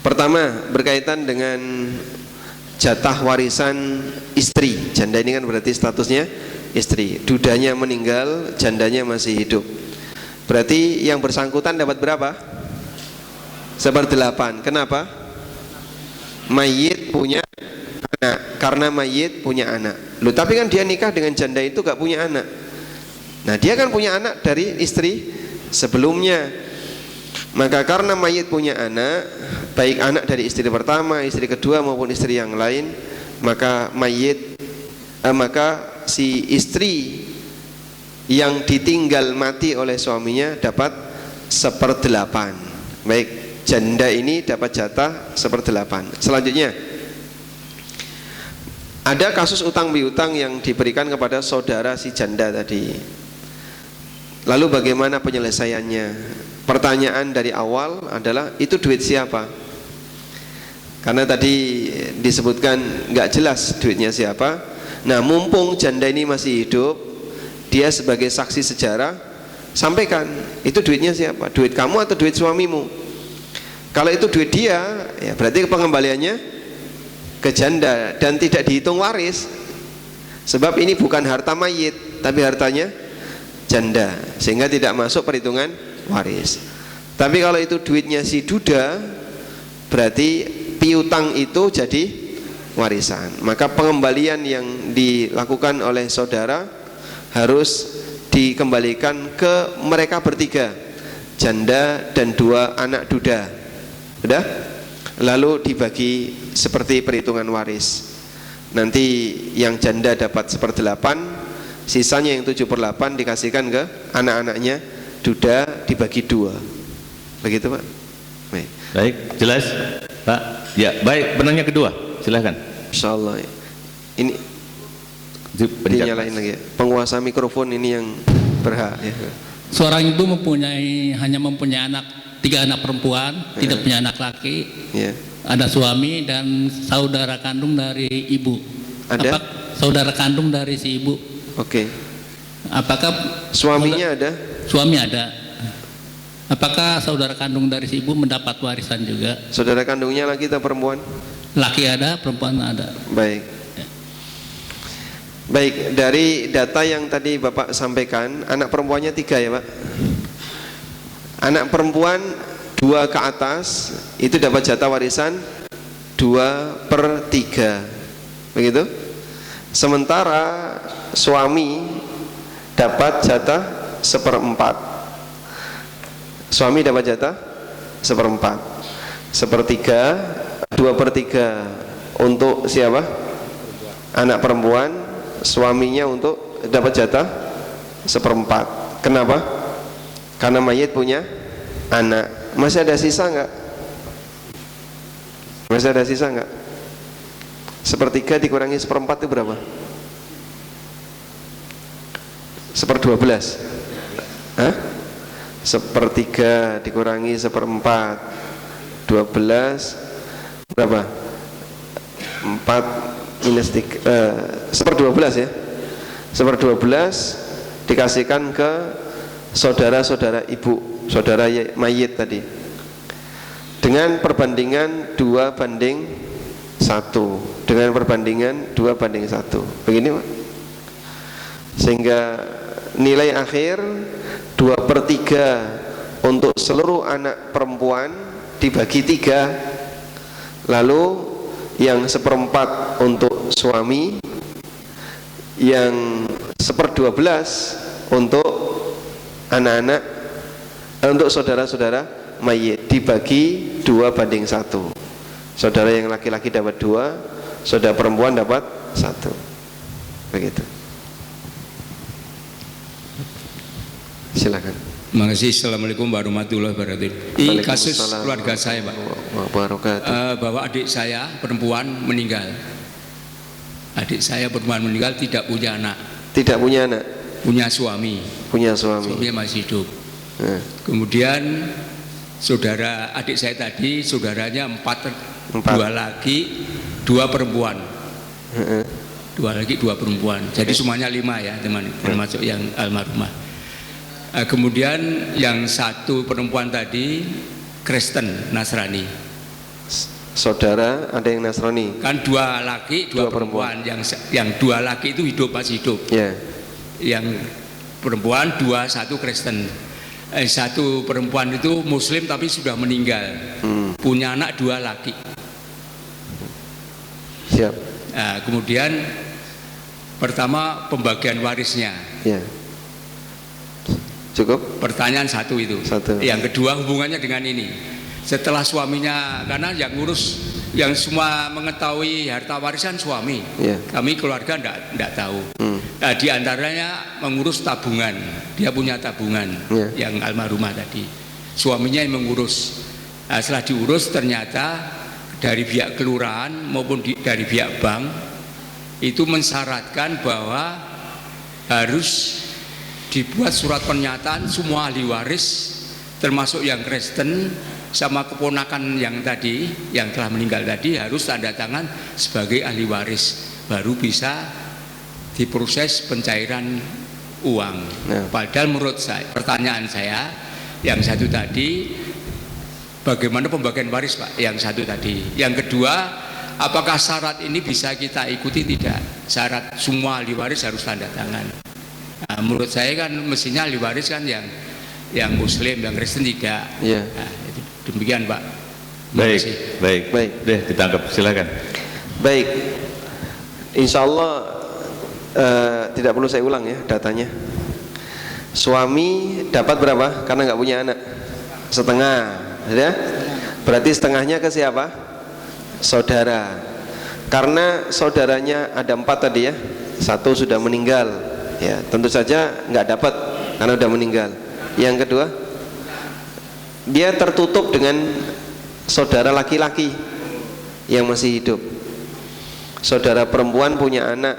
Pertama berkaitan dengan jatah warisan istri. Janda ini kan berarti statusnya istri. Dudanya meninggal, jandanya masih hidup. Berarti yang bersangkutan dapat berapa? 1/8. Kenapa? Mayit punya anak. Karena mayit punya anak. Loh, tapi kan dia nikah dengan janda itu gak punya anak. Nah, dia kan punya anak dari istri sebelumnya. Maka karena mayit punya anak, baik anak dari istri pertama, istri kedua maupun istri yang lain, maka maka si istri yang ditinggal mati oleh suaminya dapat 1/8. Baik, janda ini dapat jatah 1/8. Selanjutnya, ada kasus utang piutang yang diberikan kepada saudara si janda tadi. Lalu bagaimana penyelesaiannya? Pertanyaan dari awal adalah, itu duit siapa? Karena tadi disebutkan nggak jelas duitnya siapa. Nah, mumpung janda ini masih hidup, dia sebagai saksi sejarah, sampaikan, itu duitnya siapa? Duit kamu atau duit suamimu? Kalau itu duit dia, ya berarti pengembaliannya ke janda dan tidak dihitung waris. Sebab ini bukan harta mayit, tapi hartanya janda, sehingga tidak masuk perhitungan waris. Tapi kalau itu duitnya si duda, berarti piutang itu jadi warisan. Maka pengembalian yang dilakukan oleh saudara harus dikembalikan ke mereka bertiga, janda dan 2 anak duda. Sudah? Lalu dibagi seperti perhitungan waris. Nanti yang janda dapat 1/8, sisanya yang 7/8 dikasihkan ke anak-anaknya duda, dibagi 2. Begitu Pak. Baik, jelas Pak. Ya, baik, penanya kedua, silahkan. Insyaallah. Ini dinyalain lagi ya. Penguasa mikrofon ini yang berhak ya. Seorang ibu hanya mempunyai 3 anak perempuan, tidak punya anak laki. Ya. Ada suami dan saudara kandung dari ibu. Ada? Saudara kandung dari si ibu. Oke. Apakah Suaminya ada? Suami ada. Apakah saudara kandung dari si ibu mendapat warisan juga? Saudara kandungnya laki atau perempuan? Laki ada, perempuan ada. Baik. Baik, dari data yang tadi Bapak sampaikan, anak perempuannya 3 ya Pak. Anak perempuan 2 ke atas itu dapat jatah warisan 2/3. Begitu? Sementara suami dapat jatah 1/4. Suami dapat jatah 1/4. 1/3, 2/3 untuk siapa? Anak perempuan. Suaminya untuk dapat jatah 1/4. Kenapa? Karena mayit punya anak. Masih ada sisa enggak? Masih ada sisa enggak? 1/3 dikurangi 1/4 itu berapa? 1/12. Hah? 1/3 dikurangi 1/4, 12 berapa? 4 minus 3, 1/12 ya. 1/12 dikasihkan ke saudara-saudara ibu, saudara mayit tadi, dengan perbandingan 2/1. Dengan perbandingan 2/1. Begini Pak. Sehingga nilai akhir 2/3 untuk seluruh anak perempuan dibagi 3. Lalu yang 1/4 untuk suami, yang 1/12 untuk anak-anak, untuk saudara-saudara mayit, dibagi 2/1. Saudara yang laki-laki dapat 2, saudara perempuan dapat 1. Begitu. Silakan. Terima kasih. Assalamualaikum warahmatullahi wabarakatuh. Ini kasus keluarga saya Pak, bahwa adik saya perempuan meninggal. Adik saya perempuan meninggal tidak punya anak. Tidak punya anak? Punya suami. Punya suami. Suaminya masih hidup. Kemudian saudara adik saya tadi, saudaranya 4, 2 laki, 2 perempuan. 2 laki, 2 perempuan. Jadi semuanya 5 ya teman, termasuk yang almarhumah. Kemudian yang satu perempuan tadi Kristen Nasrani. Saudara ada yang Nasrani. Kan dua laki, dua perempuan. Yang dua laki itu hidup, masih hidup. Ya. Yang perempuan satu Kristen. Satu perempuan itu Muslim tapi sudah meninggal. Punya anak dua laki. Siap. Nah, kemudian pertama pembagian warisnya. Ya. Cukup. Pertanyaan satu itu. Satu. Yang kedua hubungannya dengan ini. Setelah suaminya, karena yang ngurus, yang semua mengetahui harta warisan suami. Ya. Kami keluarga enggak tahu. Nah, di antaranya mengurus tabungan. Dia punya tabungan, yang almarhumah tadi. Suaminya yang mengurus. Nah, setelah diurus ternyata dari pihak kelurahan maupun dari pihak bank itu mensyaratkan bahwa harus dibuat surat pernyataan semua ahli waris termasuk yang Kristen sama keponakan yang tadi yang telah meninggal tadi harus tanda tangan sebagai ahli waris, baru bisa diproses pencairan uang. Padahal menurut saya, pertanyaan saya yang satu tadi, bagaimana pembagian waris Pak? Yang satu tadi. Yang kedua, apakah syarat ini bisa kita ikuti tidak? Syarat semua ahli waris harus tanda tangan. Nah, menurut saya kan mestinya ahli waris kan yang Muslim, yang Kristen tidak. Ya. Nah, demikian Pak. Baik. Deh, ditangkap, silakan. Baik. Insya Allah tidak perlu saya ulang ya datanya. Suami dapat berapa? Karena nggak punya anak. Setengah, ya. Berarti setengahnya ke siapa? Saudara. Karena saudaranya ada 4 tadi ya. 1 sudah meninggal. Ya, tentu saja nggak dapat karena sudah meninggal. Yang kedua, dia tertutup dengan saudara laki-laki yang masih hidup. Saudara perempuan punya anak.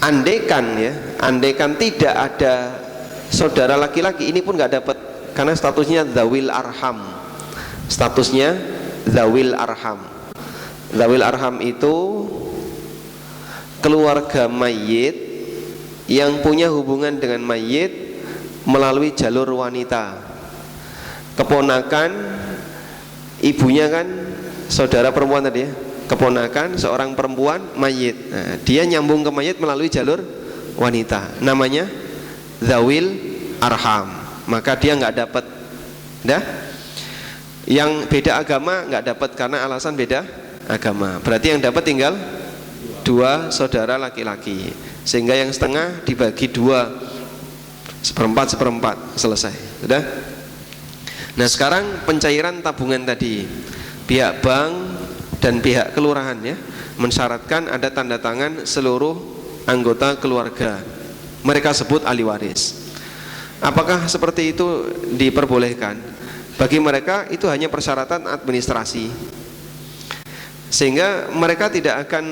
Andaikan tidak ada saudara laki-laki, ini pun nggak dapat karena statusnya dzawil arham. Statusnya dzawil arham. Dzawil arham itu keluarga mayit yang punya hubungan dengan mayit melalui jalur wanita. Keponakan ibunya kan saudara perempuan tadi ya. Keponakan seorang perempuan mayit. Nah, dia nyambung ke mayit melalui jalur wanita. Namanya dzawil arham. Maka dia nggak dapat. Dah? Yang beda agama nggak dapat karena alasan beda agama. Berarti yang dapat tinggal 2 saudara laki-laki. Sehingga yang setengah dibagi 2, seperempat, selesai. Sudah? Nah sekarang pencairan tabungan tadi, pihak bank dan pihak kelurahan ya mensyaratkan ada tanda tangan seluruh anggota keluarga. Mereka sebut ahli waris. Apakah seperti itu diperbolehkan? Bagi mereka itu hanya persyaratan administrasi, sehingga mereka tidak akan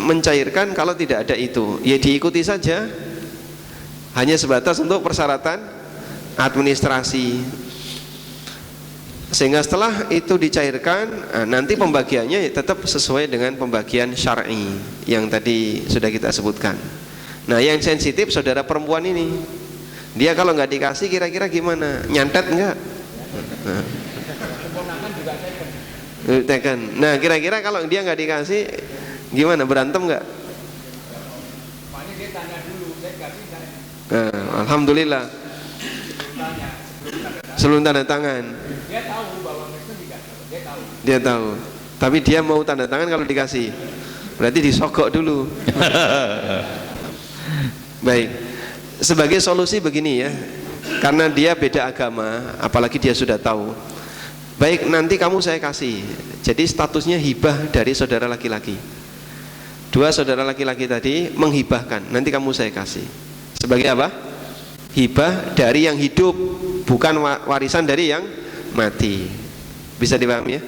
mencairkan kalau tidak ada itu. Ya diikuti saja, hanya sebatas untuk persyaratan administrasi. Sehingga setelah itu dicairkan, nanti pembagiannya tetap sesuai dengan pembagian syar'i yang tadi sudah kita sebutkan. Nah yang sensitif saudara perempuan ini, dia kalau nggak dikasih kira-kira gimana? Nyantet nggak? Teken. Nah kira-kira kalau dia nggak dikasih gimana? Berantem nggak? Nah, alhamdulillah. Sebelum tanda tangan. Dia tahu. Tapi dia mau tanda tangan kalau dikasih. Berarti disogok dulu. Baik. Sebagai solusi begini ya. Karena dia beda agama, apalagi dia sudah tahu. Baik, nanti kamu saya kasih. Jadi statusnya hibah dari saudara laki-laki. 2 saudara laki-laki tadi menghibahkan, nanti kamu saya kasih. Sebagai apa? Hibah dari yang hidup, bukan warisan dari yang mati. Bisa dipahami ya?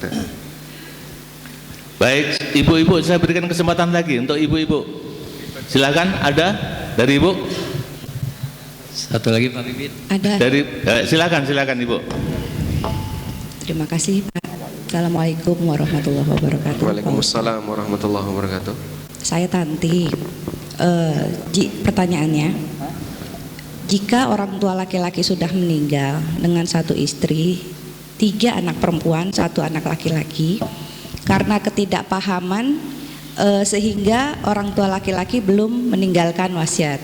Nah. Baik, ibu-ibu saya berikan kesempatan lagi untuk ibu-ibu. Silakan, ada dari ibu? Satu lagi Pak Bibit. Ada. Dari silakan ibu. Terima kasih Pak. Assalamualaikum warahmatullahi wabarakatuh. Waalaikumsalam warahmatullahi wabarakatuh. Saya Tanti. Pertanyaannya, jika orang tua laki-laki sudah meninggal dengan satu istri, 3 anak perempuan, 1 anak laki-laki, karena ketidakpahaman sehingga orang tua laki-laki belum meninggalkan wasiat.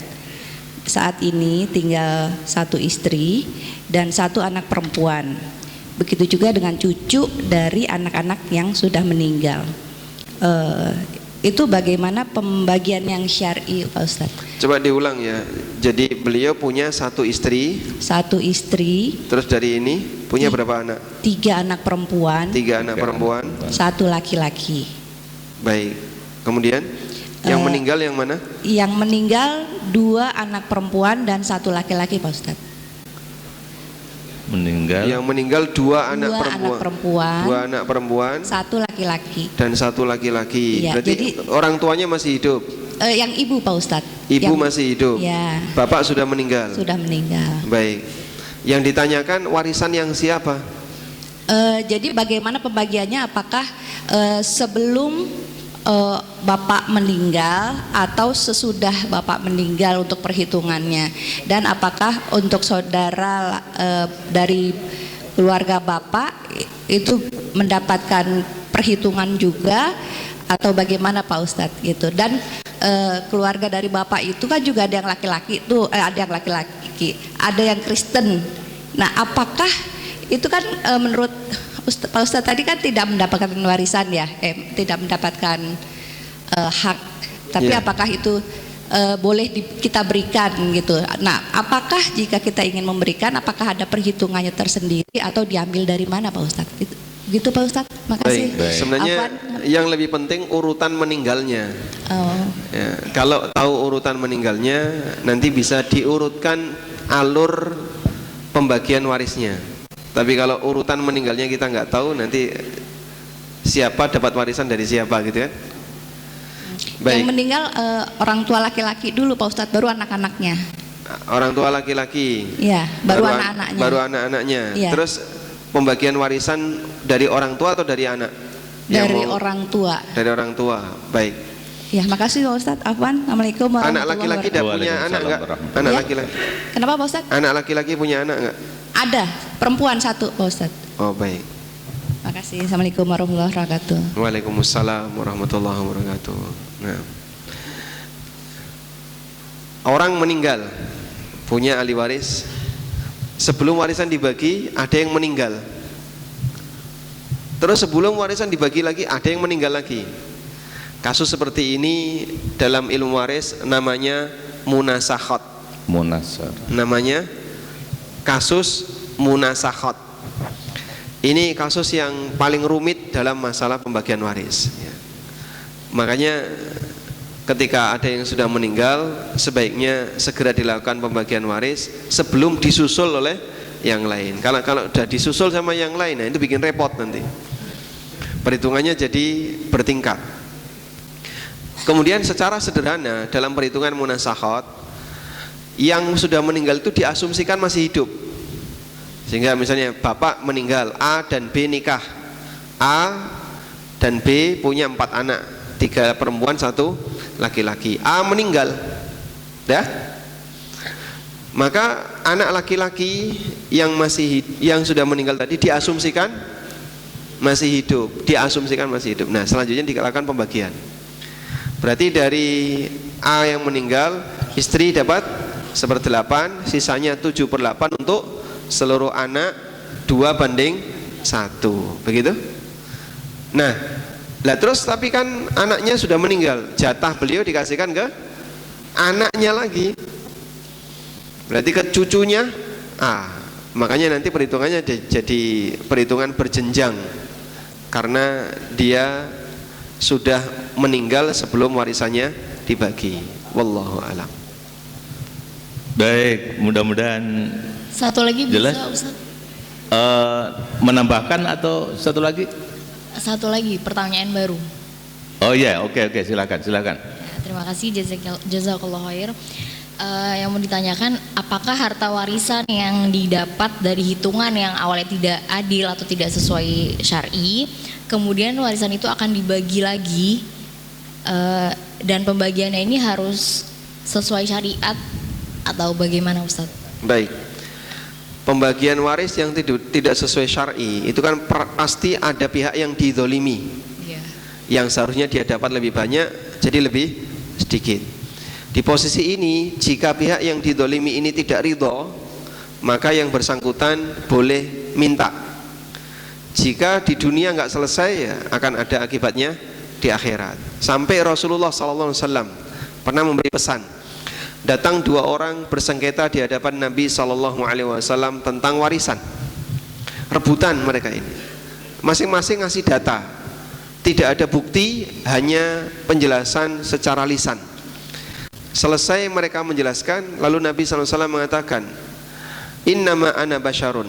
Saat ini tinggal 1 istri dan 1 anak perempuan. Begitu juga dengan cucu dari anak-anak yang sudah meninggal. Itu bagaimana pembagian yang syar'i, Pak Ustadz? Coba diulang ya. Jadi beliau punya 1 istri. 1 istri. Terus dari ini punya berapa anak? 3 anak perempuan. 3 anak perempuan. 1 laki-laki. Baik. Kemudian yang meninggal yang mana? Yang meninggal 2 anak perempuan dan 1 laki-laki, Pak Ustadz. Yang meninggal 2 anak perempuan. 2 anak perempuan. 1 laki-laki. Dan 1 laki-laki. Ya, berarti jadi, orang tuanya masih hidup. Yang ibu, Pak Ustadz. Ibu masih hidup. Ya. Bapak sudah meninggal. Sudah meninggal. Baik. Yang ditanyakan warisan yang siapa? Jadi bagaimana pembagiannya? Apakah sebelum Bapak meninggal atau sesudah Bapak meninggal untuk perhitungannya, dan apakah untuk saudara dari keluarga Bapak itu mendapatkan perhitungan juga atau bagaimana, Pak Ustadz gitu? Dan keluarga dari Bapak itu kan juga ada yang laki-laki tuh, ada yang laki-laki, ada yang Kristen. Nah, apakah itu kan menurut Pak Ustadz tadi kan tidak mendapatkan warisan ya, tidak mendapatkan hak. Tapi apakah itu boleh kita berikan gitu? Nah, apakah jika kita ingin memberikan, apakah ada perhitungannya tersendiri atau diambil dari mana, Pak Ustadz? Gitu Pak Ustadz. Makasih. Baik. Sebenarnya yang lebih penting urutan meninggalnya. Ya, kalau tahu urutan meninggalnya, nanti bisa diurutkan alur pembagian warisnya. Tapi kalau urutan meninggalnya kita nggak tahu, nanti siapa dapat warisan dari siapa gitu ya. Baik. Yang meninggal orang tua laki-laki dulu, Pak Ustadz, baru anak-anaknya. Orang tua laki-laki. Iya, baru anak-anaknya. Baru anak-anaknya. Ya. Terus pembagian warisan dari orang tua atau dari anak? Dari orang tua. Dari orang tua. Baik. Ya, makasih Pak Ustadz. Afwan. Assalamualaikum warahmatullahi wabarakatuh. Anak laki-laki tidak punya anak enggak? Anak laki-laki. Kenapa Pak Ustadz? Anak laki-laki punya anak enggak? Ada, perempuan 1 Pak Ustadz. Oh, baik. Makasih. Assalamualaikum warahmatullahi wabarakatuh. Waalaikumsalam warahmatullahi wabarakatuh. Nah, orang meninggal punya ahli waris. Sebelum warisan dibagi, ada yang meninggal. Terus sebelum warisan dibagi lagi, ada yang meninggal lagi. Kasus seperti ini dalam ilmu waris namanya munasakhat. Namanya kasus munasakhat. Ini kasus yang paling rumit dalam masalah pembagian waris ya. Makanya ketika ada yang sudah meninggal, sebaiknya segera dilakukan pembagian waris sebelum disusul oleh yang lain. Kalau sudah disusul sama yang lain, nah itu bikin repot nanti. Perhitungannya jadi bertingkat. Kemudian secara sederhana dalam perhitungan munasakhat, yang sudah meninggal itu diasumsikan masih hidup. Sehingga misalnya bapak meninggal, A dan B nikah. A dan B punya 4 anak, 3 perempuan 1 laki-laki. A meninggal, dah. Maka anak laki-laki yang sudah meninggal tadi diasumsikan masih hidup, Nah, selanjutnya dilakukan pembagian. Berarti dari A yang meninggal, istri dapat 1/8, sisanya 7/8 untuk seluruh anak 2/1, begitu. Nah, terus tapi kan anaknya sudah meninggal, jatah beliau dikasihkan ke anaknya lagi, berarti ke cucunya. Makanya nanti perhitungannya jadi perhitungan berjenjang karena dia sudah meninggal sebelum warisannya dibagi. Wallahu a'lam. Baik, mudah-mudahan satu lagi jelas. Bisa Ustaz? Menambahkan atau satu lagi? Satu lagi pertanyaan baru. Oh iya, oke, silakan. Ya, terima kasih, jazakallahu khair. Yang mau ditanyakan, apakah harta warisan yang didapat dari hitungan yang awalnya tidak adil atau tidak sesuai syar'i, kemudian warisan itu akan dibagi lagi, dan pembagiannya ini harus sesuai syariat atau bagaimana Ustaz? Baik. Pembagian waris yang tidak sesuai syar'i itu kan pasti ada pihak yang dizolimi, yang seharusnya dia dapat lebih banyak jadi lebih sedikit. Di posisi ini, jika pihak yang dizolimi ini tidak ridho, maka yang bersangkutan boleh minta. Jika di dunia nggak selesai, ya akan ada akibatnya di akhirat. Sampai Rasulullah SAW pernah memberi pesan, datang dua orang bersengketa di hadapan Nabi SAW tentang warisan. Rebutan mereka ini, masing-masing ngasih data, tidak ada bukti, hanya penjelasan secara lisan. Selesai mereka menjelaskan, lalu Nabi SAW mengatakan, innama ana basyarun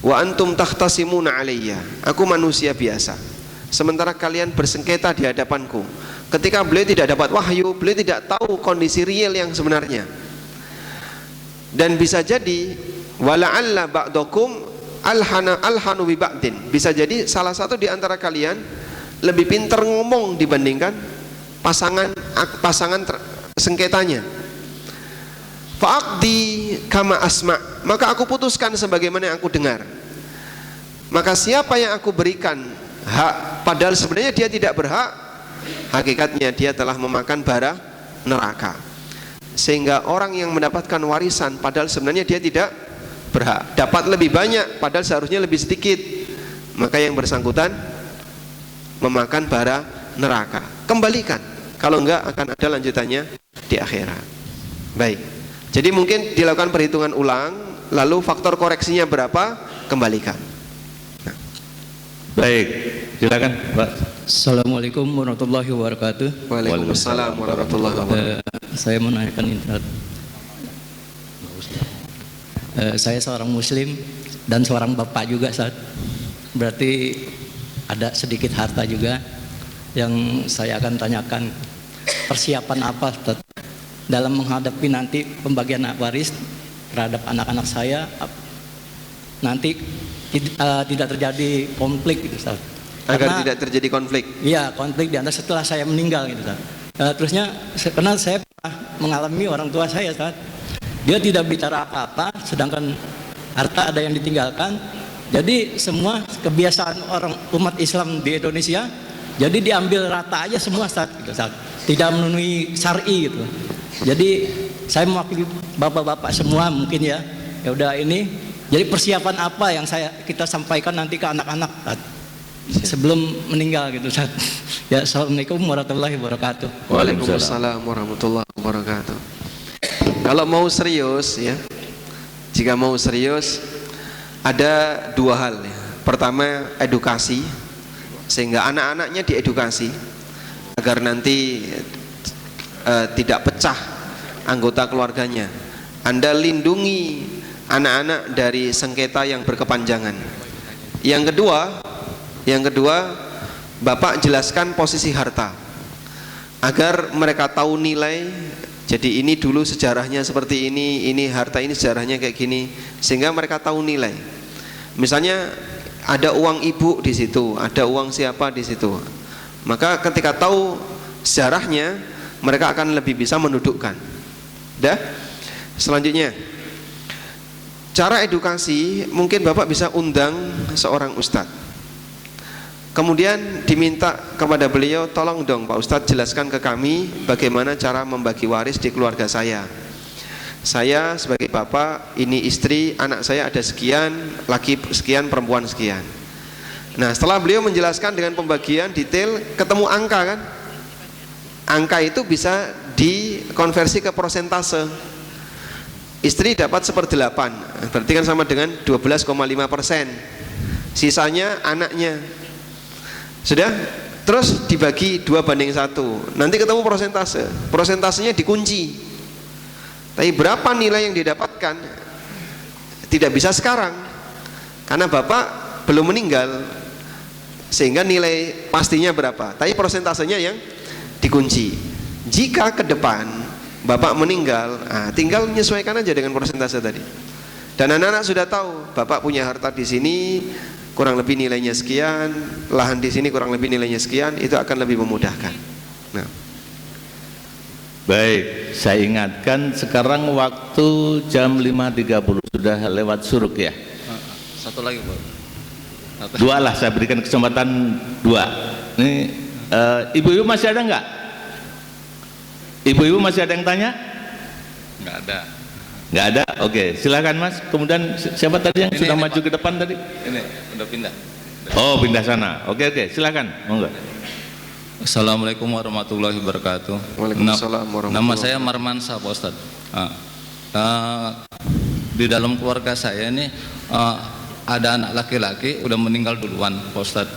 wa antum takhtasimuna alayya. Aku manusia biasa, sementara kalian bersengketa di hadapanku. Ketika beliau tidak dapat wahyu, beliau tidak tahu kondisi real yang sebenarnya. Dan bisa jadi wala'alla ba'dakum alhanu bi ba'din. Bisa jadi salah satu di antara kalian lebih pintar ngomong dibandingkan pasangan sengketanya. Fa'aqdi kama asma', maka aku putuskan sebagaimana yang aku dengar. Maka siapa yang aku berikan hak padahal sebenarnya dia tidak berhak, hakikatnya dia telah memakan bara neraka. Sehingga orang yang mendapatkan warisan padahal sebenarnya dia tidak berhak, dapat lebih banyak padahal seharusnya lebih sedikit, maka yang bersangkutan memakan bara neraka. Kembalikan, kalau enggak akan ada lanjutannya di akhirat. Baik, jadi mungkin dilakukan perhitungan ulang, lalu faktor koreksinya berapa, kembalikan. Baik, silakan Pak. Assalamualaikum warahmatullahi wabarakatuh. Waalaikumsalam warahmatullahi wabarakatuh. Saya menanyakan saya seorang muslim dan seorang bapak juga, Ustaz. Berarti ada sedikit harta juga yang saya akan tanyakan. Persiapan apa, Ustaz, dalam menghadapi nanti pembagian waris terhadap anak-anak saya, nanti tidak terjadi konflik gitu, Ustaz. Agar tidak terjadi konflik. Iya, konflik di antara setelah saya meninggal gitu, Ustaz. Terusnya karena saya pernah mengalami orang tua saya, Ustaz. Dia tidak bicara apa-apa, sedangkan harta ada yang ditinggalkan. Jadi semua kebiasaan orang umat Islam di Indonesia, jadi diambil rata aja semua, Ustaz, gitu, Ustaz. Tidak memenuhi syar'i gitu. Jadi saya mewakili bapak-bapak semua mungkin ya. Ya udah ini. Jadi persiapan apa yang kita sampaikan nanti ke anak-anak, Ustaz, sebelum meninggal gitu, Ustaz. Ya, assalamualaikum warahmatullahi wabarakatuh. Waalaikumsalam warahmatullahi wabarakatuh. Kalau mau serius ya, jika mau serius ada dua hal ya. Pertama edukasi, sehingga anak-anaknya diedukasi agar nanti tidak pecah anggota keluarganya. Anda lindungi anak-anak dari sengketa yang berkepanjangan. Yang kedua, Bapak jelaskan posisi harta agar mereka tahu nilai. Jadi ini dulu sejarahnya seperti ini harta ini sejarahnya kayak gini, sehingga mereka tahu nilai. Misalnya ada uang ibu di situ, ada uang siapa di situ. Maka ketika tahu sejarahnya, mereka akan lebih bisa mendudukkan. Dah. Selanjutnya, cara edukasi mungkin Bapak bisa undang seorang ustadz. Kemudian diminta kepada beliau, tolong dong Pak Ustadz jelaskan ke kami bagaimana cara membagi waris di keluarga saya. Saya sebagai bapak, ini istri, anak saya ada sekian, laki sekian, perempuan sekian. Nah, setelah beliau menjelaskan dengan pembagian detail, ketemu angka kan? Angka itu bisa dikonversi ke persentase. Istri dapat 1/8, berarti kan sama dengan 12,5%. Sisanya anaknya. Sudah? Terus dibagi 2/1. Nanti ketemu persentase. Persentasenya dikunci. Tapi berapa nilai yang didapatkan tidak bisa sekarang, karena bapak belum meninggal, sehingga nilai pastinya berapa. Tapi persentasenya yang dikunci. Jika ke depan bapak meninggal, tinggal menyesuaikan aja dengan persentase tadi. Dan anak-anak sudah tahu bapak punya harta di sini kurang lebih nilainya sekian, lahan di sini kurang lebih nilainya sekian, itu akan lebih memudahkan. Nah, Baik, saya ingatkan sekarang waktu jam 5.30 sudah lewat suruk ya. Satu lagi Pak. Dua lah, saya berikan kesempatan dua. Ini ibu-ibu masih ada nggak? Ibu-ibu masih ada yang tanya? Nggak ada. Nggak ada? Oke, silakan Mas. Kemudian siapa tadi yang sudah maju Pak. ke depan tadi? Ini udah pindah. Oh, pindah sana. Oke, silakan. Monggo. Assalamualaikum warahmatullahi wabarakatuh. Waalaikumsalam warahmatullahi Nama saya Marmansa Pak Ustadz. Di dalam keluarga saya ini ada anak laki-laki udah meninggal duluan Pak Ustadz.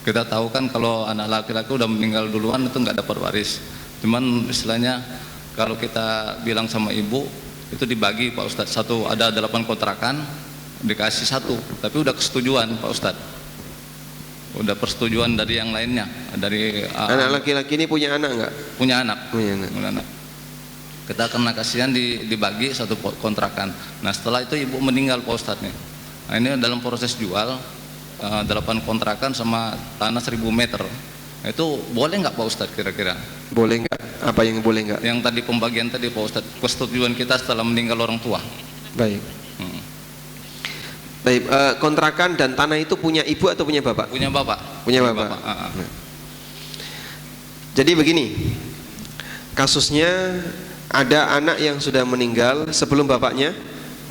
Kita tahu kan kalau anak laki-laki udah meninggal duluan itu nggak dapat waris. Cuman istilahnya kalau kita bilang sama ibu itu dibagi Pak Ustadz. Satu ada 8 kontrakan dikasih 1, tapi udah kesetujuan Pak Ustadz. Udah persetujuan dari yang lainnya, dari anak laki-laki ini punya anak nggak? Punya anak. Punya anak. Kita kena kasihan dibagi 1 kontrakan. Nah setelah itu ibu meninggal Pak Ustadz nih. Nah ini dalam proses jual 8 kontrakan sama tanah 1000 meter. Nah, itu boleh nggak Pak Ustadz kira-kira? Boleh nggak? Apa yang boleh nggak? Yang tadi pembagian tadi Pak Ustadz, persetujuan kita setelah meninggal orang tua. Baik. Baik, kontrakan dan tanah itu punya ibu atau punya bapak? Punya bapak. Punya bapak. Nah. Jadi begini, kasusnya ada anak yang sudah meninggal sebelum bapaknya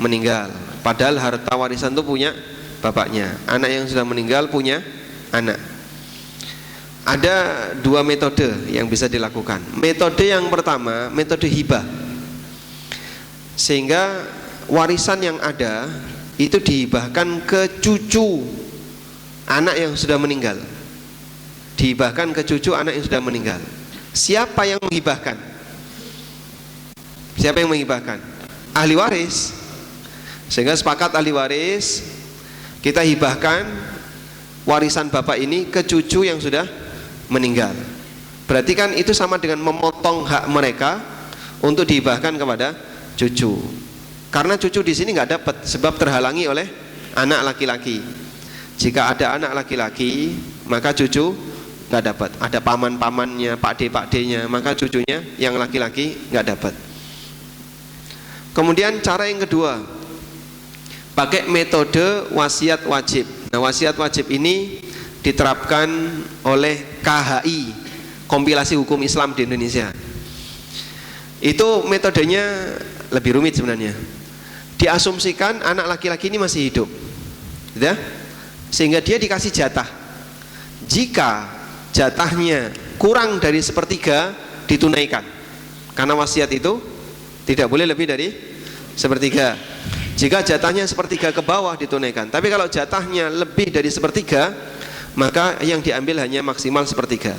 meninggal. Padahal harta warisan itu punya bapaknya. Anak yang sudah meninggal punya anak. Ada 2 metode yang bisa dilakukan. Metode yang pertama, metode hibah. Sehingga warisan yang ada itu dihibahkan ke cucu anak yang sudah meninggal. Dihibahkan ke cucu anak yang sudah meninggal. Siapa yang menghibahkan? Siapa yang menghibahkan? Ahli waris. Sehingga sepakat ahli waris, kita hibahkan warisan bapak ini ke cucu yang sudah meninggal. Berarti kan itu sama dengan memotong hak mereka untuk dihibahkan kepada cucu. Karena cucu di sini nggak dapat sebab terhalangi oleh anak laki-laki. Jika ada anak laki-laki, maka cucu nggak dapat. Ada paman-pamannya, pakde-pakdenya, maka cucunya yang laki-laki nggak dapat. Kemudian cara yang kedua, pakai metode wasiat wajib. Nah, wasiat wajib ini diterapkan oleh KHI, Kompilasi Hukum Islam di Indonesia. Itu metodenya lebih rumit sebenarnya. Diasumsikan anak laki-laki ini masih hidup, ya? Sehingga dia dikasih jatah. Jika jatahnya kurang dari 1/3 ditunaikan, karena wasiat itu tidak boleh lebih dari 1/3. Jika jatahnya 1/3 ke bawah ditunaikan. Tapi kalau jatahnya lebih dari 1/3, maka yang diambil hanya maksimal 1/3.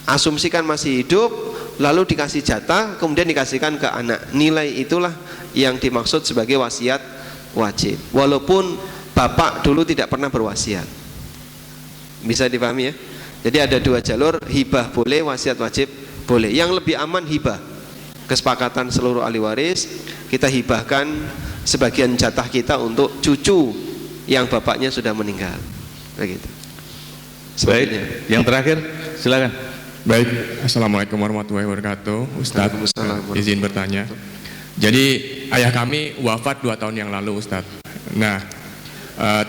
Asumsikan masih hidup, lalu dikasih jatah, kemudian dikasihkan ke anak. Nilai itulah yang dimaksud sebagai wasiat wajib. Walaupun bapak dulu tidak pernah berwasiat. Bisa dipahami ya? Jadi ada 2 jalur, hibah boleh, wasiat wajib boleh. Yang lebih aman hibah. Kesepakatan seluruh ahli waris, kita hibahkan sebagian jatah kita untuk cucu yang bapaknya sudah meninggal. Begitu. Baik, yang terakhir silakan. Baik, Assalamualaikum warahmatullahi wabarakatuh. Ustadz, izin bertanya. Jadi ayah kami wafat 2 tahun yang lalu, Ustadz. Nah,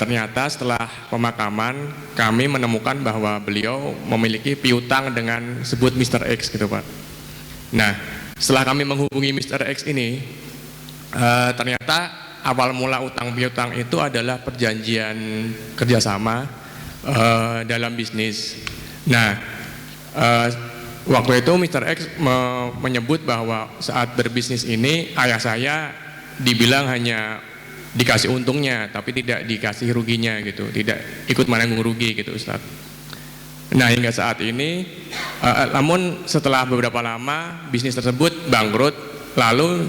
ternyata setelah pemakaman kami menemukan bahwa beliau memiliki piutang dengan sebut Mr. X gitu Pak. Nah, setelah kami menghubungi Mr. X ini, ternyata awal mula utang piutang itu adalah perjanjian kerjasama dalam bisnis. Nah, waktu itu Mr. X menyebut bahwa saat berbisnis ini ayah saya dibilang hanya dikasih untungnya tapi tidak dikasih ruginya gitu, tidak ikut menanggung rugi gitu Ustaz. Nah hingga saat ini, namun setelah beberapa lama bisnis tersebut bangkrut, lalu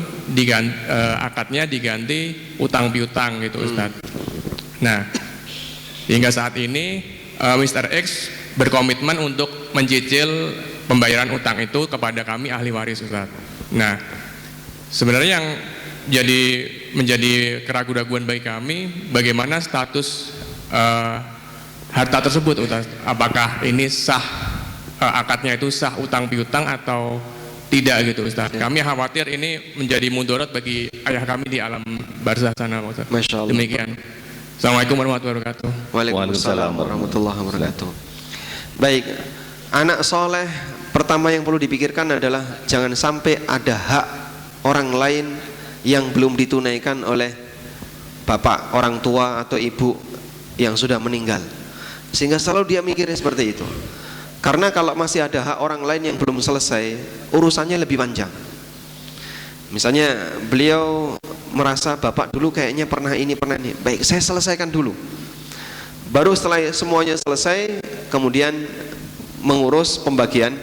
akadnya diganti utang piutang gitu Ustaz. Nah hingga saat ini Mr. X berkomitmen untuk mencicil pembayaran utang itu kepada kami ahli waris Ustaz. Nah sebenarnya yang menjadi keraguan-raguan bagi kami, bagaimana status harta tersebut Ustaz. Apakah ini sah, akadnya itu sah utang piutang atau tidak gitu Ustaz. Kami khawatir ini menjadi mudarat bagi ayah kami di alam barzah sana Ustaz. Masya Allah. Demikian. Assalamualaikum warahmatullahi wabarakatuh. Waalaikumsalam warahmatullahi wabarakatuh. Baik, anak soleh pertama yang perlu dipikirkan adalah jangan sampai ada hak orang lain yang belum ditunaikan oleh bapak, orang tua atau ibu yang sudah meninggal. Sehingga selalu dia mikirnya seperti itu. Karena kalau masih ada hak orang lain yang belum selesai, urusannya lebih panjang. Misalnya beliau merasa bapak dulu kayaknya pernah ini, baik saya selesaikan dulu. Baru setelah semuanya selesai, kemudian mengurus pembagian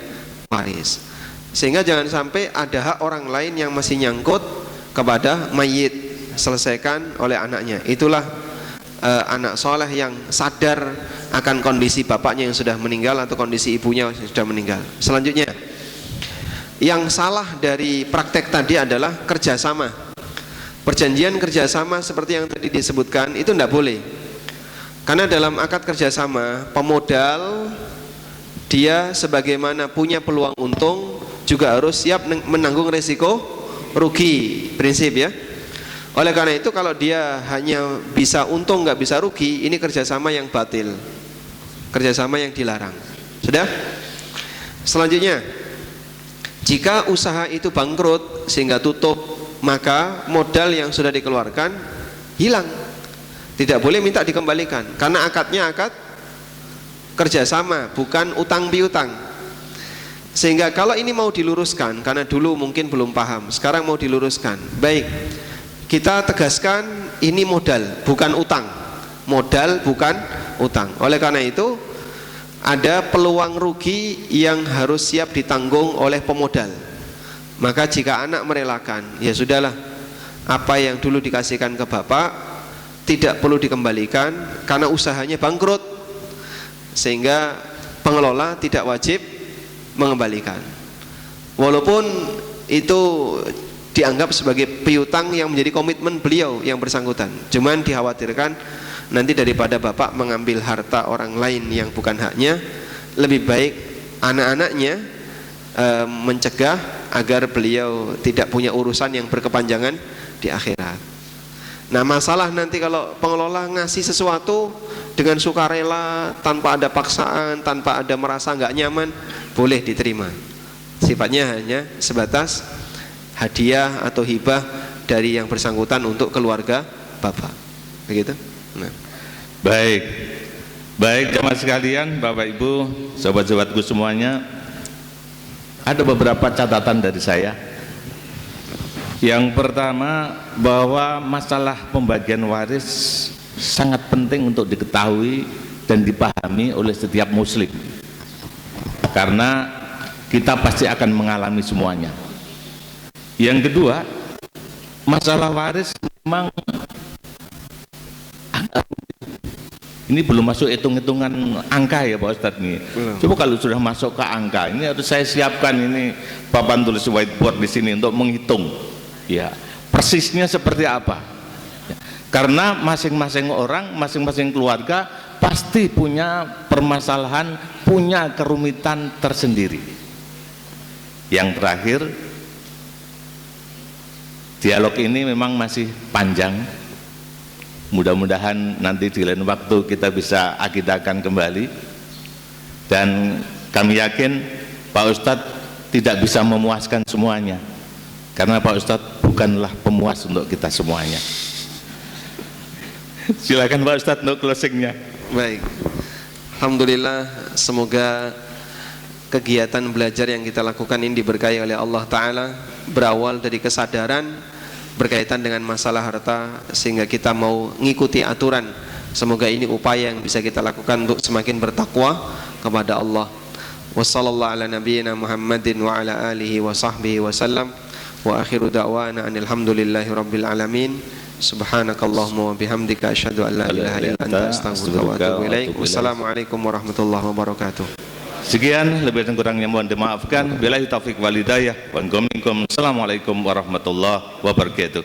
waris. Sehingga jangan sampai ada hak orang lain yang masih nyangkut kepada mayit, selesaikan oleh anaknya. Itulah anak soleh yang sadar akan kondisi bapaknya yang sudah meninggal atau kondisi ibunya yang sudah meninggal. Selanjutnya, yang salah dari praktek tadi adalah kerjasama. Perjanjian kerjasama seperti yang tadi disebutkan itu tidak boleh. Karena dalam akad kerjasama, pemodal dia sebagaimana punya peluang untung juga harus siap menanggung resiko rugi, prinsip ya. Oleh karena itu kalau dia hanya bisa untung nggak bisa rugi, ini kerjasama yang batil, kerjasama yang dilarang. Sudah? Selanjutnya, jika usaha itu bangkrut sehingga tutup, maka modal yang sudah dikeluarkan hilang, tidak boleh minta dikembalikan, karena akadnya akad kerjasama, bukan utang piutang. Sehingga kalau ini mau diluruskan, karena dulu mungkin belum paham, sekarang mau diluruskan. Baik, kita tegaskan ini modal bukan utang, modal bukan utang. Oleh karena itu ada peluang rugi yang harus siap ditanggung oleh pemodal. Maka jika anak merelakan, ya sudahlah, apa yang dulu dikasihkan ke bapak tidak perlu dikembalikan karena usahanya bangkrut, sehingga pengelola tidak wajib mengembalikan. Walaupun itu dianggap sebagai piutang yang menjadi komitmen beliau yang bersangkutan, cuman dikhawatirkan nanti daripada bapak mengambil harta orang lain yang bukan haknya, lebih baik anak-anaknya mencegah agar beliau tidak punya urusan yang berkepanjangan di akhirat. Nah, masalah nanti kalau pengelola ngasih sesuatu dengan sukarela, tanpa ada paksaan, tanpa ada merasa nggak nyaman, boleh diterima. Sifatnya hanya sebatas hadiah atau hibah dari yang bersangkutan untuk keluarga bapak, begitu. Nah. Baik jemaah sekalian, Bapak Ibu, sahabat-sahabatku semuanya, ada beberapa catatan dari saya. Yang pertama, bahwa masalah pembagian waris sangat penting untuk diketahui dan dipahami oleh setiap muslim, karena kita pasti akan mengalami semuanya. Yang kedua, masalah waris memang ini belum masuk hitung-hitungan angka ya Pak Ustadz nih. Coba kalau sudah masuk ke angka, ini harus saya siapkan ini papan tulis whiteboard di sini untuk menghitung ya persisnya seperti apa ya. Karena masing-masing orang, masing-masing keluarga pasti punya permasalahan, punya kerumitan tersendiri. Yang terakhir, dialog ini memang masih panjang. Mudah-mudahan nanti di lain waktu kita bisa agitakan kembali, dan kami yakin Pak Ustadz tidak bisa memuaskan semuanya, karena Pak Ustadz bukanlah pemuas untuk kita semuanya. Silakan Pak Ustadz untuk closingnya. Baik, alhamdulillah, semoga kegiatan belajar yang kita lakukan ini diberkahi oleh Allah Ta'ala, berawal dari kesadaran berkaitan dengan masalah harta, sehingga kita mau ngikuti aturan. Semoga ini upaya yang bisa kita lakukan untuk semakin bertakwa kepada Allah. Wassallallahu ala nabiyyina Muhammadin wa ala alihi wa sahbihi wa sallam, wa akhiru da'wana alhamdulillahi rabbil alamin. Subhanakallahumma wa bihamdika asyhadu an la ilaha illa anta astaghfiruka wa atubu ilaik. Wassalamualaikum warahmatullahi wabarakatuh. Sekian, lebih dan kurangnya mohon dimaafkan. Billahi taufiq wal hidayah. Assalamualaikum warahmatullahi wabarakatuh.